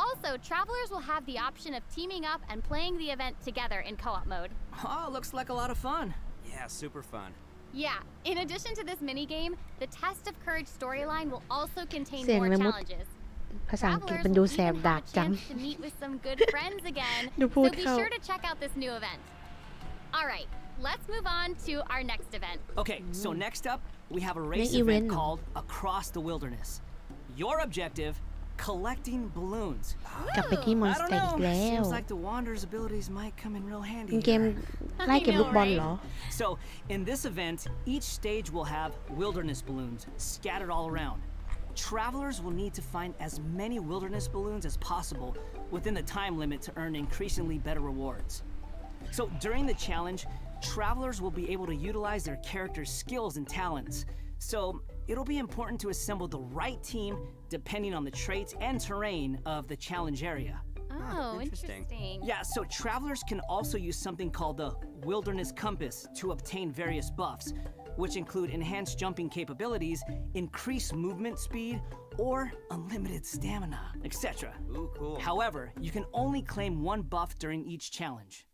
S7: Also, travelers will have the option of teaming up and playing the event together in co-op mode.
S8: Oh, looks like a lot of fun.
S2: Yeah, super fun.
S7: Yeah, in addition to this minigame, the Test of Courage storyline will also contain
S1: เสียง
S7: more
S1: ละมุด
S7: challenges.
S1: ภาษาอังกฤษ
S7: Travelers
S1: มันดู
S7: will
S1: แสบ
S7: even
S1: ดา
S7: have
S1: ก
S7: a
S1: จัง
S7: chance to meet with some good friends again,
S1: ดูพู
S7: so
S1: ด
S7: be
S1: เข้า
S7: sure to check out this new event. Alright, let's move on to our next event.
S8: Okay, so next up, we have a race
S1: May
S8: event
S1: event.
S8: called Across the Wilderness. Your objective, collecting balloons.
S1: กลับไปที่มอน
S8: I
S1: ส
S8: don't
S1: เตอร์อีก
S8: know.
S1: แล้ว
S8: Seems like the Wanderer's abilities might come in real
S1: เป็น
S8: handy
S1: เกม
S8: here.
S1: ไล่เก็บลูกบอลเหรอ
S8: So, in this event, each stage will have wilderness balloons scattered all around. Travelers will need to find as many wilderness balloons as possible within the time limit to earn increasingly better rewards. So, during the challenge, travelers will be able to utilize their character's skills and talents. So, it'll be important to assemble the right team depending on the traits and terrain of the challenge area.
S7: Oh,
S2: interesting.
S7: interesting.
S8: Yeah, so travelers can also use something called the Wilderness Compass to obtain various buffs, which include enhanced jumping capabilities, increased movement speed, or unlimited stamina, etc.
S2: Ooh, cool.
S8: However, you can only claim one buff during each challenge.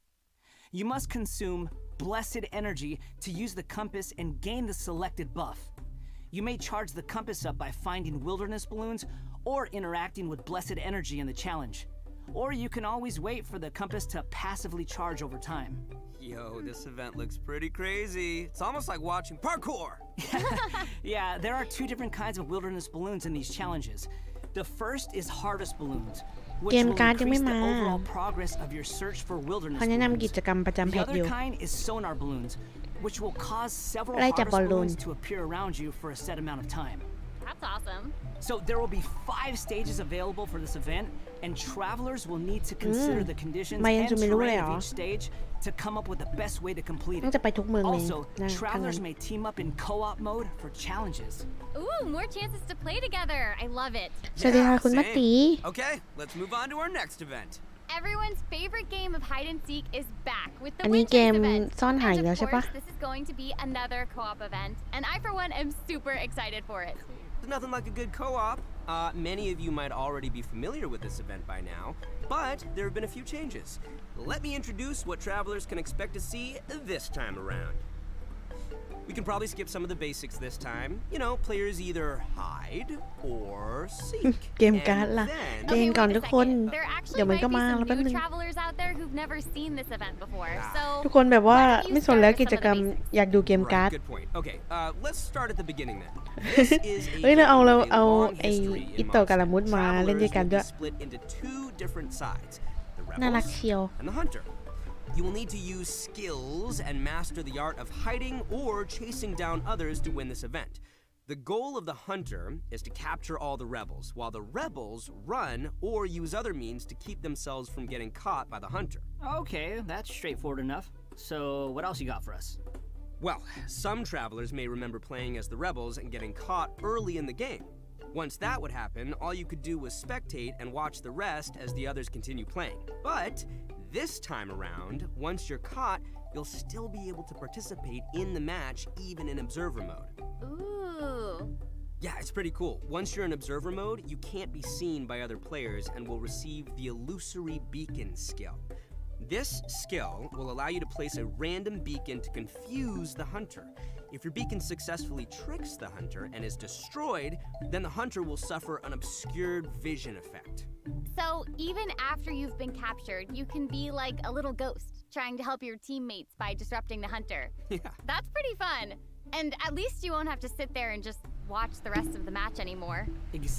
S8: You must consume blessed energy to use the compass and gain the selected buff. You may charge the compass up by finding wilderness balloons or interacting with blessed energy in the challenge. Or you can always wait for the compass to passively charge over time.
S2: Yo, this event looks pretty crazy. It's almost like watching parkour.
S8: Yeah, there are two different kinds of wilderness balloons in these challenges. The first is harvest balloons, which
S1: เกม
S8: will
S1: การ์ดยัง
S8: increase
S1: ไม่
S8: the
S1: มา
S8: overall progress of your search for wilderness
S1: เขาแนะนำกิ
S8: balloons.
S1: จกรรมประจำแพ
S8: The
S1: ทอ
S8: other
S1: ยู่
S8: kind is sonar balloons, which will cause several
S1: ไล่จับ
S8: harvest
S1: บอลลูน
S8: balloons to appear around you for a set amount of time.
S7: That's awesome.
S8: So there will be 5 stages available for this event, and travelers will need to consider the conditions
S1: มายัง
S8: and
S1: จะไม่รู้เลย
S8: terrain
S1: เหร
S8: of
S1: อ
S8: each stage to come up with the best way to complete
S1: ต้อง
S8: it.
S1: จะไปทุกเมืองเลย
S8: Also,
S1: นะทางนั้น
S8: travelers may team up in co-op mode for challenges.
S7: Ooh, more chances to play together. I love it.
S1: สวัสดีค่ะคุณมัตตี
S2: Okay, let's move on to our next event.
S7: Everyone's favorite game of hide and seek is back with the
S1: อันนี้
S7: Win
S1: เกม
S7: Chase event.
S1: ซ่อนหาย
S7: And
S1: แล้ว
S7: of
S1: ใช่ปะ
S7: course, this is going to be another co-op event, and I for one am super excited for it.
S2: There's nothing like a good co-op. Many of you might already be familiar with this event by now, but there have been a few changes. Let me introduce what travelers can expect to see this time around. We can probably skip some of the basics this time. You know, players either hide or seek.
S1: เกมการ์ดล่ะ
S2: And
S1: เจน
S2: then
S1: ก่อนทุกคน
S7: There
S1: เดี๋ยว
S7: actually
S1: มัน
S7: might
S1: ก็
S7: be
S1: มาแล้ว
S7: some
S1: แป๊บ
S7: new
S1: นึง
S7: travelers out there who've never seen this event before. So
S1: ทุกคนแบบว่า
S7: why don't you
S1: ไม่สน
S7: start
S1: แล้ว
S7: with
S1: กิ
S7: some
S1: จ
S7: of the
S1: กรรม
S7: basics?
S1: อยากดูเกมการ์ด
S2: Right, good point. Okay, let's start at the beginning then. This is a
S1: เฮ้ยเราเอา
S2: game
S1: เรา
S2: with a
S1: เอา
S2: long
S1: ไอ้
S2: history
S1: อิ
S2: in
S1: โตะกับละมุด
S2: Monster.
S1: มาเล่นด้วยกัน
S2: Travelers
S1: ด้วย
S2: will be split into two different sides, the
S1: น่ารัก
S2: rebels
S1: เชียว
S2: and the hunter. You will need to use skills and master the art of hiding or chasing down others to win this event. The goal of the hunter is to capture all the rebels, while the rebels run or use other means to keep themselves from getting caught by the hunter.
S8: Okay, that's straightforward enough. So, what else you got for us?
S2: Well, some travelers may remember playing as the rebels and getting caught early in the game. Once that would happen, all you could do was spectate and watch the rest as the others continue playing. But this time around, once you're caught, you'll still be able to participate in the match even in observer mode.
S7: Ooh.
S2: Yeah, it's pretty cool. Once you're in observer mode, you can't be seen by other players and will receive the illusory beacon skill. This skill will allow you to place a random beacon to confuse the hunter. If your beacon successfully tricks the hunter and is destroyed, then the hunter will suffer an obscured vision effect.
S7: So even after you've been captured, you can be like a little ghost, trying to help your teammates by disrupting the hunter.
S2: Yeah.
S7: That's pretty fun. And at least you won't have to sit there and just watch the rest of the match anymore.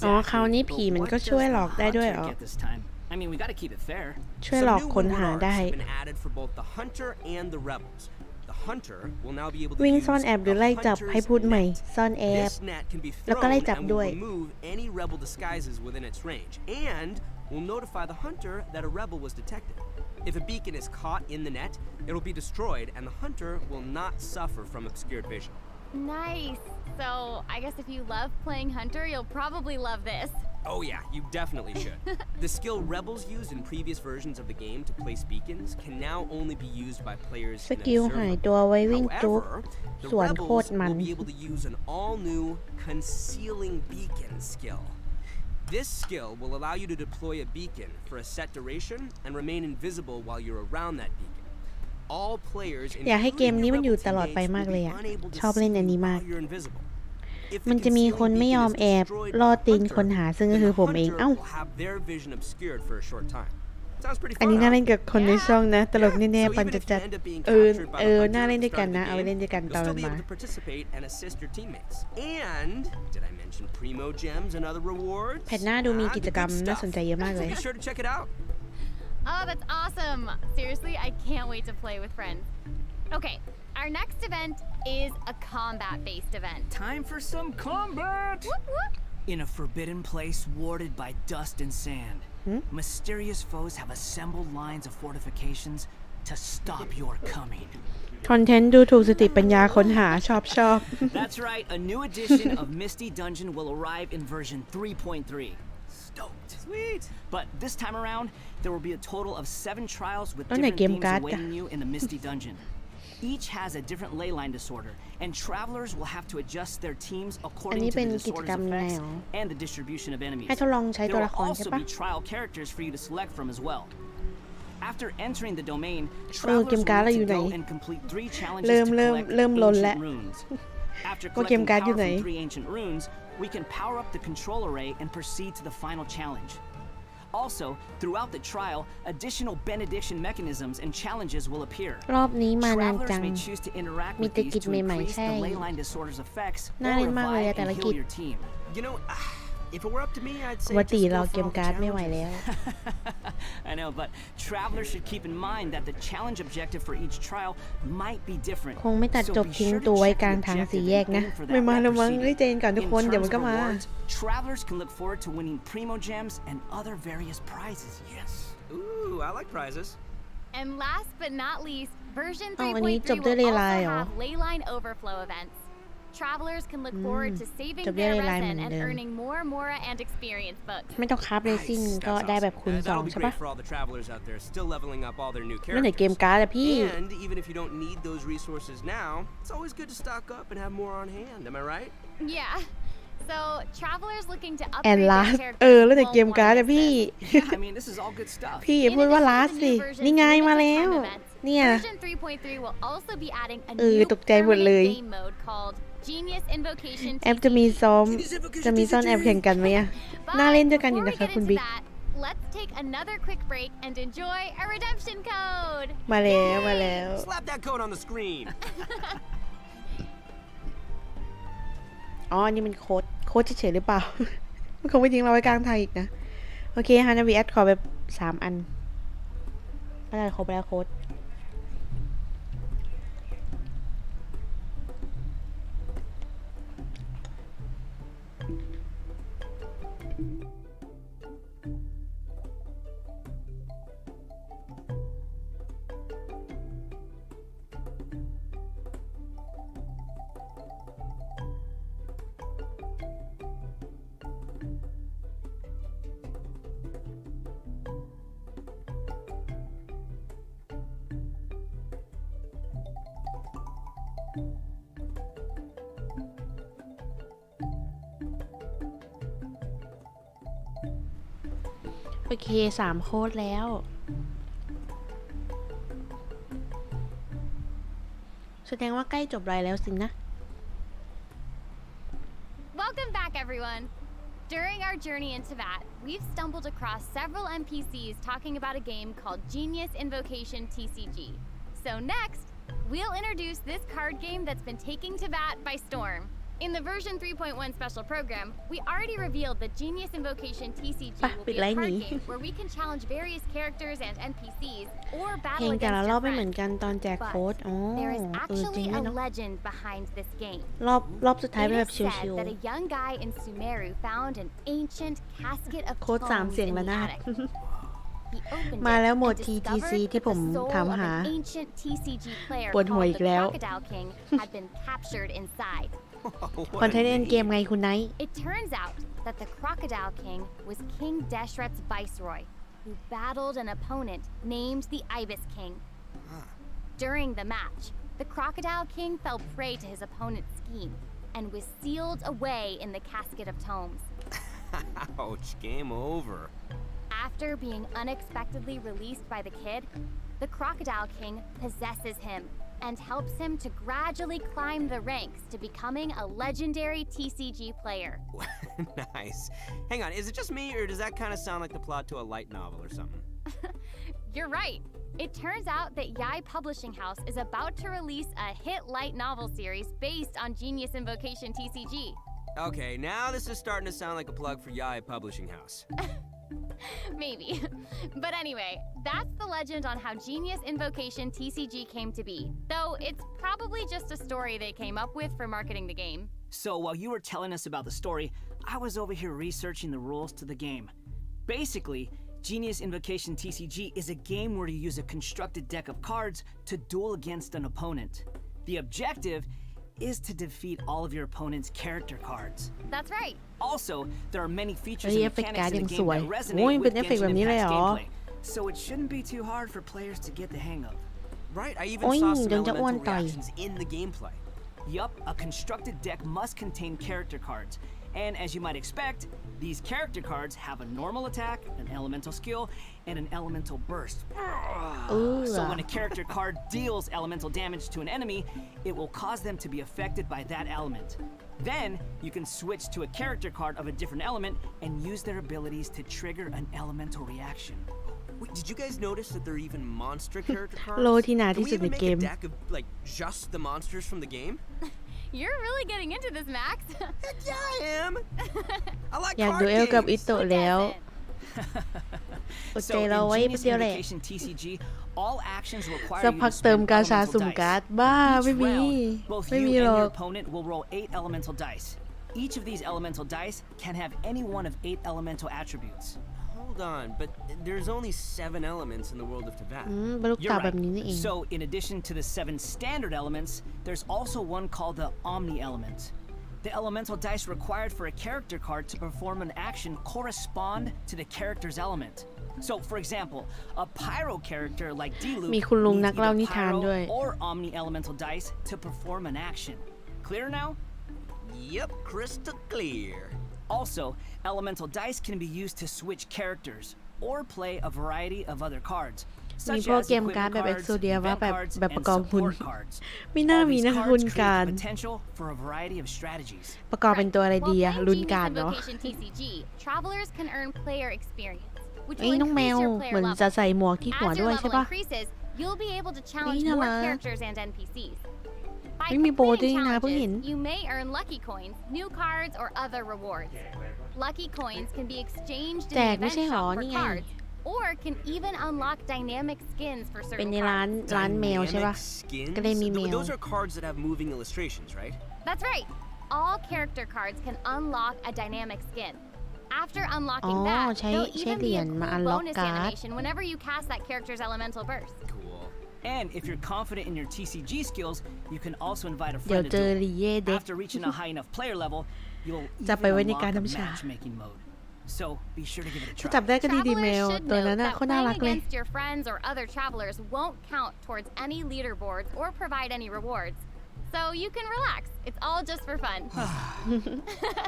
S1: อ๋อคราวนี้
S8: But
S1: ผีมัน
S8: what
S1: ก็
S8: does
S1: ช่วย
S8: the
S1: หลอกได้ด้วยเหร
S8: hunter
S1: อ
S8: get this time? I mean, we gotta keep it fair.
S1: ช่วยหลอก
S2: Some new
S1: ค้น
S2: reward
S1: หา
S2: arcs
S1: ได้
S2: have been added for both the hunter and the rebels. The hunter will now be able to
S1: วิ่ง
S2: use
S1: ซ่อนแอบหรือ
S2: the
S1: ไล่จับ
S2: hunter's
S1: ให้พูดใหม่
S2: net.
S1: ซ่อนแอบ
S2: This net can be
S1: แล้วก็
S2: thrown
S1: ไล่จับ
S2: and
S1: ด้ว
S2: will
S1: ย
S2: remove any rebel disguises within its range, and will notify the hunter that a rebel was detected. If a beacon is caught in the net, it will be destroyed, and the hunter will not suffer from obscured vision.
S7: Nice. So I guess if you love playing hunter, you'll probably love this.
S2: Oh yeah, you definitely should. The skill rebels used in previous versions of the game to place beacons can now only be used by players
S1: ส
S2: in
S1: กิล
S2: observer
S1: หาย
S2: mode.
S1: ตัวไว้วิ่งจุ๊บ
S2: However, the
S1: สวนโคต
S2: rebels
S1: รมัน
S2: will be able to use an all-new concealing beacon skill. This skill will allow you to deploy a beacon for a set duration and remain invisible while you're around that beacon. All players,
S1: อยากให้เกม
S2: including
S1: นี้
S2: your
S1: มันอยู่
S2: rebel
S1: ตลอดไป
S2: teammates,
S1: มาก
S2: will
S1: เลย
S2: be
S1: อ่ะ
S2: unable to
S1: ชอบเล่นอัน
S2: see
S1: นี้
S2: you
S1: มาก
S2: while you're invisible. If the
S1: มันจะมีคน
S2: concealing
S1: ไม่ยอม
S2: beacon is
S1: แอบ
S2: destroyed
S1: ล่อ
S2: by the
S1: ตีน
S2: hunter,
S1: คนหาซึ่งก็
S2: then
S1: คือ
S2: the
S1: ผมเอง
S2: hunter
S1: เอ้า
S2: will have their vision obscured for a short time. Sounds pretty
S1: อัน
S2: fun,
S1: นี้น่า
S2: huh?
S1: เล่นกับคนในช่องนะ ตลก
S2: Yeah,
S1: แน่
S2: so
S1: ๆปัน
S2: even
S1: จะ
S2: if you
S1: จัด
S2: end up being
S1: เออ
S2: captured by the hunter
S1: น่า
S2: at
S1: เล่น
S2: the
S1: ด้วยกัน
S2: start of
S1: นะ
S2: the
S1: เอาไป
S2: game,
S1: เล่นด้วยกันต
S2: you'll
S1: อน
S2: still
S1: มัน
S2: be
S1: มา
S2: able to participate and assist your teammates. And did I mention primo gems and other rewards?
S1: แพทหน้าดูมี
S2: Ah,
S1: กิ
S2: the
S1: จกรรม
S2: good
S1: น่า
S2: stuff.
S1: สนใจเยอะมาก
S2: So
S1: เลย
S2: be sure to check it out.
S7: Oh, that's awesome. Seriously, I can't wait to play with friends. Okay, our next event is a combat-based event.
S8: Time for some combat!
S7: Whoop, whoop.
S8: In a forbidden place warded by dust and sand, mysterious foes have assembled lines of fortifications to stop your coming.
S1: คอนเทนต์ดูถูกสติปัญญาค้นหาชอบ
S8: That's right, a new edition of Misty Dungeon will arrive in version 3.3. Stoked.
S2: Sweet.
S8: But this time around, there will be a total of 7 trials with
S1: แล้วไหน
S8: different
S1: เกม
S8: themes
S1: การ์ด
S8: awaiting you in the Misty Dungeon. Each has a different ley line disorder, and travelers will have to adjust their teams
S1: อัน
S8: according
S1: นี้
S8: to
S1: เป็น
S8: the
S1: กิจ
S8: disorder's
S1: กรรมไง
S8: effects
S1: หรอ
S8: and the distribution of enemies.
S1: ให้ทดลองใช้
S8: There
S1: ตัว
S8: will
S1: ละครใช่
S8: also
S1: ปะ
S8: be trial characters for you to select from as well. After entering the domain,
S1: เก
S8: travelers
S1: มการ์ด
S8: will
S1: เราอยู่
S8: need
S1: ไหน
S8: to go and complete 3 challenges
S1: เริ่ม
S8: to
S1: เริ่ม
S8: collect
S1: เริ่มล้นแล้ว
S8: ancient runes. After
S1: ว่าเกม
S8: collecting
S1: การ์ดอ
S8: power
S1: ยู่ไหน
S8: from 3 ancient runes, we can power up the control array and proceed to the final challenge. Also, throughout the trial, additional benediction mechanisms and challenges will appear.
S1: รอบนี้มานาน
S8: Travelers
S1: จัง
S8: may choose to interact
S1: มี
S8: with
S1: แต่
S8: these
S1: กิจ
S8: to
S1: ใหม่ๆ
S8: increase
S1: ใช่
S8: the ley line disorder's effects
S1: น่า
S8: or
S1: เล่นมากเลย
S8: revive
S1: แต่
S8: and
S1: ละกิ
S8: heal
S1: จ
S8: your team.
S2: You know, if it were up to me, I'd say
S1: ว่า
S2: just
S1: ตี
S2: go
S1: เรา
S2: for
S1: เกม
S2: all the
S1: การ์ดไม่ไหว
S2: challenges.
S1: แล้ว
S8: I know, but travelers should keep in mind that the challenge objective for each trial might be different.
S1: คงไม่ตัด
S8: So
S1: จบ
S8: be
S1: ทิ้ง
S8: sure to
S1: ตัวไว้
S8: check
S1: กลาง
S8: the
S1: ทาง
S8: objective
S1: สี่แยก
S8: and
S1: นะ
S8: aim for
S1: ไม่
S8: that
S1: มาแล้ว
S8: red
S1: มั้ง
S8: proceeding.
S1: เฮ้ยเจนก่อนทุกคน
S8: In
S1: เดี๋ยวมัน
S8: terms
S1: ก็
S8: of
S1: มา
S8: rewards, travelers can look forward to winning primo gems and other various prizes. Yes.
S2: Ooh, I like prizes.
S7: And last but not least, version
S1: อ้าวอันนี้จบ
S7: 3.3
S1: ด้วย
S7: will
S1: เลไล
S7: also
S1: น์เหรอ
S7: have ley line overflow events. Travelers can look forward to saving
S1: จบด้วย
S7: their
S1: เลไลน์เหมื
S7: resin
S1: อน
S7: and
S1: เดิม
S7: earning more Mora and experience books.
S1: ไม่ต้องคราฟเรซิ่ง
S2: Nice.
S1: ก็
S2: That's
S1: ได้แบบ
S2: awesome.
S1: คูณ
S2: That'll
S1: 2
S2: be
S1: ใช่
S2: great
S1: ปะ
S2: for all the travelers out there still leveling up all their new
S1: นั่นไหนเกม
S2: characters.
S1: การ์ดอะพี่
S2: And even if you don't need those resources now, it's always good to stock up and have more on hand. Am I right?
S7: Yeah. So travelers looking to
S1: แอน
S7: upgrade
S1: ลา
S7: their
S1: ส
S7: characters
S1: แล้วแต่
S7: won't
S1: เกมการ์ด
S7: wanna
S1: อะ
S7: miss
S1: พี่
S7: this.
S8: Yeah, I mean, this is all good stuff.
S1: พี่อย่าพูดว่า
S7: In
S1: ลาส
S7: addition
S1: สิ
S7: to new versions
S1: นี่ไง
S7: limited
S1: มา
S7: time
S1: แล้ว
S7: events,
S1: เนี่ย
S7: version 3.3 will also be adding a
S1: เออ
S7: new
S1: ตกใจหมดเลย
S7: permanent game mode called Genius Invocation
S1: แอปจะมี
S7: TCG.
S1: ซ้อม จะมีซ่อนแอปแข่งกันไหมอะ น่าเล่นด้วยกัน
S7: But
S1: อยู่นะ
S7: before
S1: คะ
S7: we
S1: คุณ
S7: get
S1: บิ๊
S7: into
S1: ก
S7: that, let's take another quick break and enjoy a redemption code.
S1: มาแล้วมาแล้ว
S2: Slap that code on the screen.
S1: อ๋อ นี่มันโค้ดเฉยๆหรือเปล่า มันคงไม่ทิ้งเราไว้กลางทางอีกนะ โอเคฮานาวิแอดขอแบบ3 อันก็ได้ครบแล้วโค้ด โอเค3 โค้ดแล้ว แสดงว่าใกล้จบไลน์แล้วสินะ
S7: Welcome back, everyone. During our journey into Vat, we've stumbled across several NPCs talking about a game called Genius Invocation TCG. So next, we'll introduce this card game that's been taking to Vat by storm. In the version 3.1 special program, we already revealed that Genius Invocation TCG will be a card game where we can challenge various characters and NPCs or
S1: เพล
S7: battle
S1: งแต่ละ
S7: against
S1: รอ
S7: your
S1: บไม่เหมือน
S7: friends.
S1: กันตอนแจกโค้ด อ๋อ
S7: There is
S1: จริง
S7: actually
S1: ด้วย
S7: a
S1: เนาะ
S7: legend behind this game.
S1: รอบสุดท้าย
S7: It
S1: เป็นแบ
S7: is
S1: บชิ
S7: said
S1: ว
S7: that a young guy in Sumeru found an ancient casket of
S1: ๆ โค้ด3
S7: tomes
S1: เสียง
S7: in
S1: แล้ว
S7: the
S1: นะ
S7: attic. He opened
S1: มา
S7: it
S1: แล้วโหมด
S7: and
S1: TTC
S7: discovered
S1: ที่
S7: that
S1: ผ
S7: the
S1: ม
S7: soul
S1: ถาม
S7: of
S1: หา
S7: an ancient TCG player
S1: ปวดหัว
S7: called
S1: อีก
S7: the
S1: แล้ว
S7: Crocodile King had been captured inside.
S1: คอนเทนต์เล่นเกมไงคุณไนท์
S7: It turns out that the Crocodile King was King Deshret's viceroy, who battled an opponent named the Ibis King. During the match, the Crocodile King fell prey to his opponent's scheme and was sealed away in the casket of tomes.
S2: Ouch, game over.
S7: After being unexpectedly released by the kid, the Crocodile King possesses him and helps him to gradually climb the ranks to becoming a legendary TCG player.
S2: Nice. Hang on, is it just me, or does that kind of sound like the plot to a light novel or something?
S7: You're right. It turns out that Yai Publishing House is about to release a hit light novel series based on Genius Invocation TCG.
S2: Okay, now this is starting to sound like a plug for Yai Publishing House.
S7: Maybe. But anyway, that's the legend on how Genius Invocation TCG came to be. Though it's probably just a story they came up with for marketing the game.
S8: So while you were telling us about the story, I was over here researching the rules to the game. Basically, Genius Invocation TCG is a game where you use a constructed deck of cards to duel against an opponent. The objective is to defeat all of your opponent's character cards.
S7: That's right.
S8: Also, there are many features
S1: เฮ้ย
S8: and
S1: เอฟเฟกต์
S8: mechanics
S1: การ์ด
S8: in
S1: ยั
S8: the
S1: งส
S8: game
S1: วย
S8: that
S1: โอ้ย
S8: resonate
S1: เป็น
S8: with
S1: เอฟเฟกต์แบ
S8: Genshin
S1: บนี้เลย
S8: Impact's
S1: เหรอ
S8: gameplay, so it shouldn't be too hard for players to get the hang of.
S2: Right, I even
S1: Oi,
S2: saw some
S1: ยังจะอ้วน
S2: elemental
S1: ต่อย
S2: reactions in the gameplay.
S8: Yup, a constructed deck must contain character cards. And as you might expect, these character cards have a normal attack, an elemental skill, and an elemental burst. So when a character card deals elemental damage to an enemy, it will cause them to be affected by that element. Then, you can switch to a character card of a different element and use their abilities to trigger an elemental reaction.
S2: Wait, did you guys notice that there are even monster character cards?
S1: โลที่หนา
S2: Can
S1: ที่
S2: we
S1: สุดใน
S2: even
S1: เก
S2: make
S1: ม
S2: a deck of, like, just the monsters from the game?
S7: You're really getting into this, Max.
S2: Heck yeah, I am! I like
S1: อยาก
S2: card
S1: ดูเอลกับอิ
S2: games!
S1: โตะแล้ว อดใจ
S8: So
S1: รอ
S8: in
S1: ไว้แป๊บ
S8: Genius
S1: เดียวแหละ
S8: Invocation TCG, all actions require
S1: สัก
S8: you
S1: พัก
S8: to
S1: เติม
S8: spend
S1: กาชา
S8: elemental
S1: สุ่ม
S8: dice.
S1: การ์ดบ้า
S8: Each
S1: ไม่มี
S8: round, both
S1: ไม่
S8: you
S1: มี
S8: and
S1: หรอ
S8: your
S1: ก
S8: opponent will roll 8 elemental dice. Each of these elemental dice can have any one of 8 elemental attributes.
S2: Hold on, but there's only 7 elements in the world of Teyvat.
S1: บรรลุก
S8: You're
S1: ตาแบบนี้
S8: right.
S1: นี่เอง
S8: So in addition to the 7 standard elements, there's also one called the Omni element. The elemental dice required for a character card to perform an action correspond to the character's element. So, for example, a pyro character like Diluc
S1: มีคุณลุง
S8: needs
S1: นักเล่า
S8: either
S1: นิทาน
S8: pyro
S1: ด้วย
S8: or omni elemental dice to perform an action. Clear now?
S2: Yep, crystal clear.
S8: Also, elemental dice can be used to switch characters or play a variety of other cards,
S1: มี
S8: such
S1: พวก
S8: as
S1: เกมการ์ด
S8: equipment
S1: แบบ
S8: cards,
S1: เอ็กโซเดียว่า
S8: event
S1: แบบ
S8: cards,
S1: แบบ
S8: and
S1: ประกอบหุ่น
S8: support cards.
S1: ไม่น่า
S8: All
S1: มี
S8: these
S1: นะ
S8: cards
S1: รุน
S8: create
S1: การ
S8: the potential for a variety of strategies.
S1: ประกอบเป็นตัวอะไรดีอะ
S7: While
S1: รุน
S7: playing
S1: การ
S7: Genius
S1: เนาะ
S7: Invocation TCG, travelers can earn player experience, which
S1: เอ้ย
S7: will
S1: น้องแม
S7: increase
S1: ว
S7: your
S1: เห
S7: player
S1: มือน
S7: level.
S1: จะใส่หมวกที่หัว
S7: As
S1: ด้
S7: your
S1: วยใช่
S7: level
S1: ปะ
S7: increases, you'll be able to challenge
S1: Ini
S7: more
S1: lah.
S7: characters and NPCs. By
S1: ไม่มีโบด้วย
S7: completing
S1: นะเพิ่งเห็น
S7: challenges, you may earn lucky coins, new cards, or other rewards. Lucky coins can be exchanged in
S1: แจ
S7: the
S1: กไม่
S7: event
S1: ใช่หรอ
S7: shop for
S1: นี่ไง
S7: cards, or can even unlock dynamic skins for
S1: เป็น
S7: certain
S1: ในร้าน
S7: cards.
S1: ร้านแมวใช่ปะ
S2: Dynamic skins?
S1: ก็เลยมีแมว
S2: Those are cards that have moving illustrations, right?
S7: That's right. All character cards can unlock a dynamic skin. After unlocking
S1: อ๋อ
S7: that,
S1: ใช้
S7: there'll
S1: ใช้
S7: even
S1: เห
S7: be
S1: รีย
S7: a
S1: ญมา
S7: cool
S1: unlock
S7: bonus
S1: การ์ด
S7: animation whenever you cast that character's elemental burst.
S2: Cool.
S8: And if you're confident in your TCG skills, you can also invite a
S1: เดี๋ยว
S8: friend
S1: เจ
S8: to
S1: อ
S8: duel.
S1: รีเย่เด็ก
S8: After reaching a high enough player level, you'll
S1: จะไปไว้
S8: even
S1: ในการ
S8: unlock a
S1: ทำฉาก
S8: matchmaking mode. So be sure to give it a
S1: ถ้า
S8: try.
S1: จับได้ก็ดีดีแม
S7: Travelers
S1: ว
S7: should
S1: ตัว
S7: note
S1: นั้นน่ะ
S7: that
S1: เขาน่ารัก
S7: playing
S1: เลย
S7: against your friends or other travelers won't count towards any leaderboards or provide any rewards. So you can relax. It's all just for fun.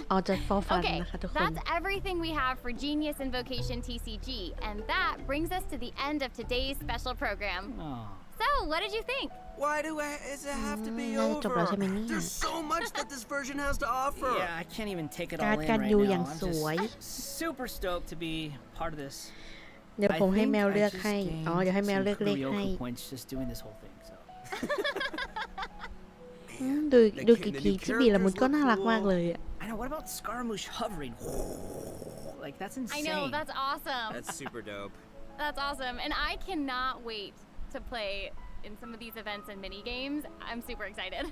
S1: เอาจะ for fun
S7: Okay,
S1: นะคะทุกคน
S7: that's everything we have for Genius Invocation TCG, and that brings us to the end of today's special program.
S8: Oh.
S7: So, what did you think?
S2: Why does it have to be
S1: น่าจะจบแล้วใช่ไหม
S2: over?
S1: เนี่ย
S2: There's so much that this version has to offer.
S8: Yeah, I can't even take it
S1: การ์
S8: all
S1: ด
S8: in
S1: การ
S8: right
S1: ยู
S8: now.
S1: อย่าง
S8: I'm
S1: สวย
S8: just super stoked to be part of this.
S1: เดี๋ยว
S8: I
S1: ผมให้
S8: think
S1: แมว
S8: I
S1: เลือก
S8: just
S1: ให้ อ๋อ
S8: gained
S1: เดี๋ยวให้แมว
S8: some
S1: เลือกเลขให้
S8: Kuryoku points just doing this whole thing. So
S1: ดูดู
S2: The
S1: กี่
S2: new
S1: ทีที่บีละมุด
S2: characters
S1: ก็
S2: look
S1: น่ารัก
S2: cool.
S1: มากเลยอะ
S8: I know. What about Scaramouche hovering? Like that's insane.
S7: I know, that's awesome.
S2: That's super dope.
S7: That's awesome. And I cannot wait to play in some of these events and mini games. I'm super excited.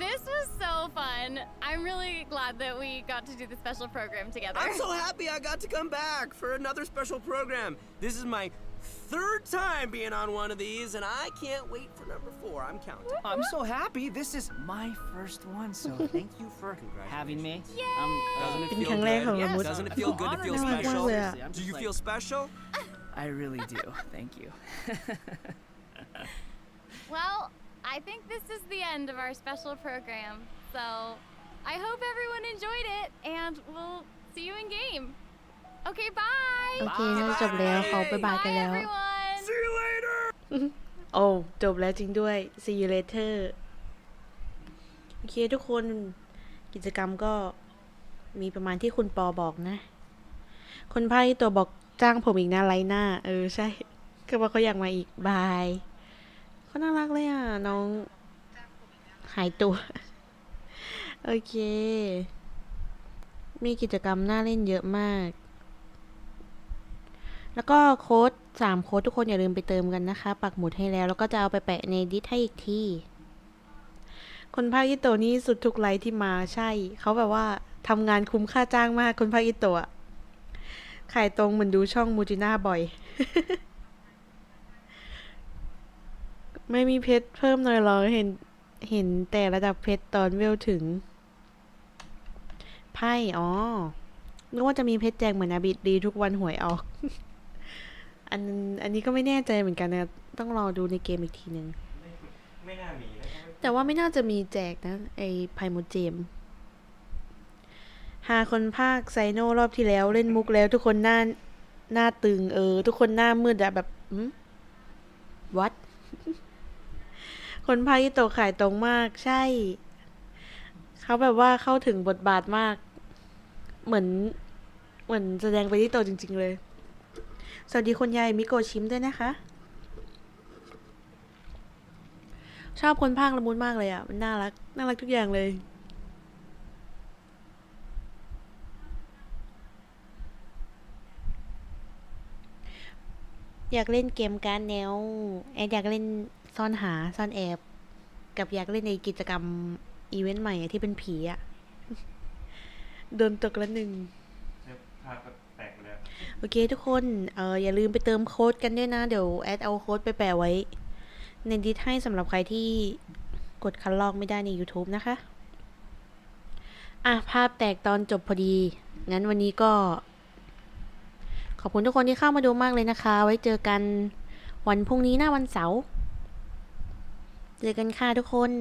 S7: This was so fun. I'm really glad that we got to do the special program together.
S2: I'm so happy I got to come back for another special program. This is my third time being on one of these, and I can't wait for number 4. I'm counting.
S8: I'm so happy. This is my first one, so thank you for having me.
S2: Doesn't it
S1: เป็น
S2: feel
S1: ครั้งแรก
S2: good?
S1: ของละมุด
S2: Doesn't it feel good to feel
S1: น่ารักมาก
S2: special?
S1: เลยอะ
S2: Do you feel special?
S8: I really do. Thank you.
S7: Well, I think this is the end of our special program. So I hope everyone enjoyed it, and we'll see you in game. Okay, bye.
S1: โอเคน่าจะจบแล้วเขาไปบายกัน
S7: Bye,
S1: แล้ว
S7: everyone.
S2: See you later.
S1: โอ้จบแล้วจริงด้วย see you later โอเคทุกคนกิจกรรมก็มีประมาณที่คุณปอบอกนะ คนพาที่ตัวบอกจ้างผมอีกนะไลน์หน้า ใช่ก็บอกเขาอยากมาอีกบายเขาน่ารักเลยอ่ะ น้องหายตัว โอเค มีกิจกรรมน่าเล่นเยอะมาก แล้วก็โค้ด3 โค้ดทุกคนอย่าลืมไปเติมกันนะคะ ปักหมุดให้แล้ว แล้วก็จะเอาไปแปะในดิสให้อีกทีคนภาคอิโตะนี่สุดทุกไลฟ์ที่มาใช่ เขาแบบว่าทำงานคุ้มค่าจ้างมากคนภาคอิโตะขายตรงเหมือนดูช่องมูจิน่าบ่อย ไม่มีเพชรเพิ่มหน่อยหรอเห็นแต่ระดับเพชรตอนเวลถึงไพ่อ๋อนึกว่าจะมีเพชรแจกเหมือนอาบิดดีทุกวันหวยออก อันนี้ก็ไม่แน่ใจเหมือนกันนะต้องรอดูในเกมอีกทีนึงไม่น่ามีนะแต่ว่าไม่น่าจะมีแจกนะไอไพโมเจมหาคนภาคไซโนรอบที่แล้วเล่นมุกแล้วทุกคนหน้าตึงทุกคนหน้ามืดอะแบบวัด คนภาคที่โตขายตรงมากใช่เขาแบบว่าเข้าถึงบทบาทมากเหมือนแสดงไปที่โตจริงๆเลยสวัสดีคุณยายมิโกชิมด้วยนะคะ ชอบคนภาคละมุนมากเลยอ่ะมันน่ารักทุกอย่างเลยอยากเล่นเกมการแนวอยากเล่นซ่อนหาซ่อนแอบกับอยากเล่นในกิจกรรมอีเวนต์ใหม่ที่เป็นผีอ่ะ โดนตกละหนึ่งโอเคทุกคนอย่าลืมไปเติมโค้ดกันด้วยนะเดี๋ยวแอดเอาโค้ดไปแปะไว้ในดิสให้สำหรับใครที่กดคัดลอกไม่ได้ใน YouTube นะคะภาพแตกตอนจบพอดีงั้นวันนี้ก็ขอบคุณทุกคนที่เข้ามาดูมากเลยนะคะไว้เจอกันวันพรุ่งนี้นะวันเสาร์เจอกันค่ะทุกคน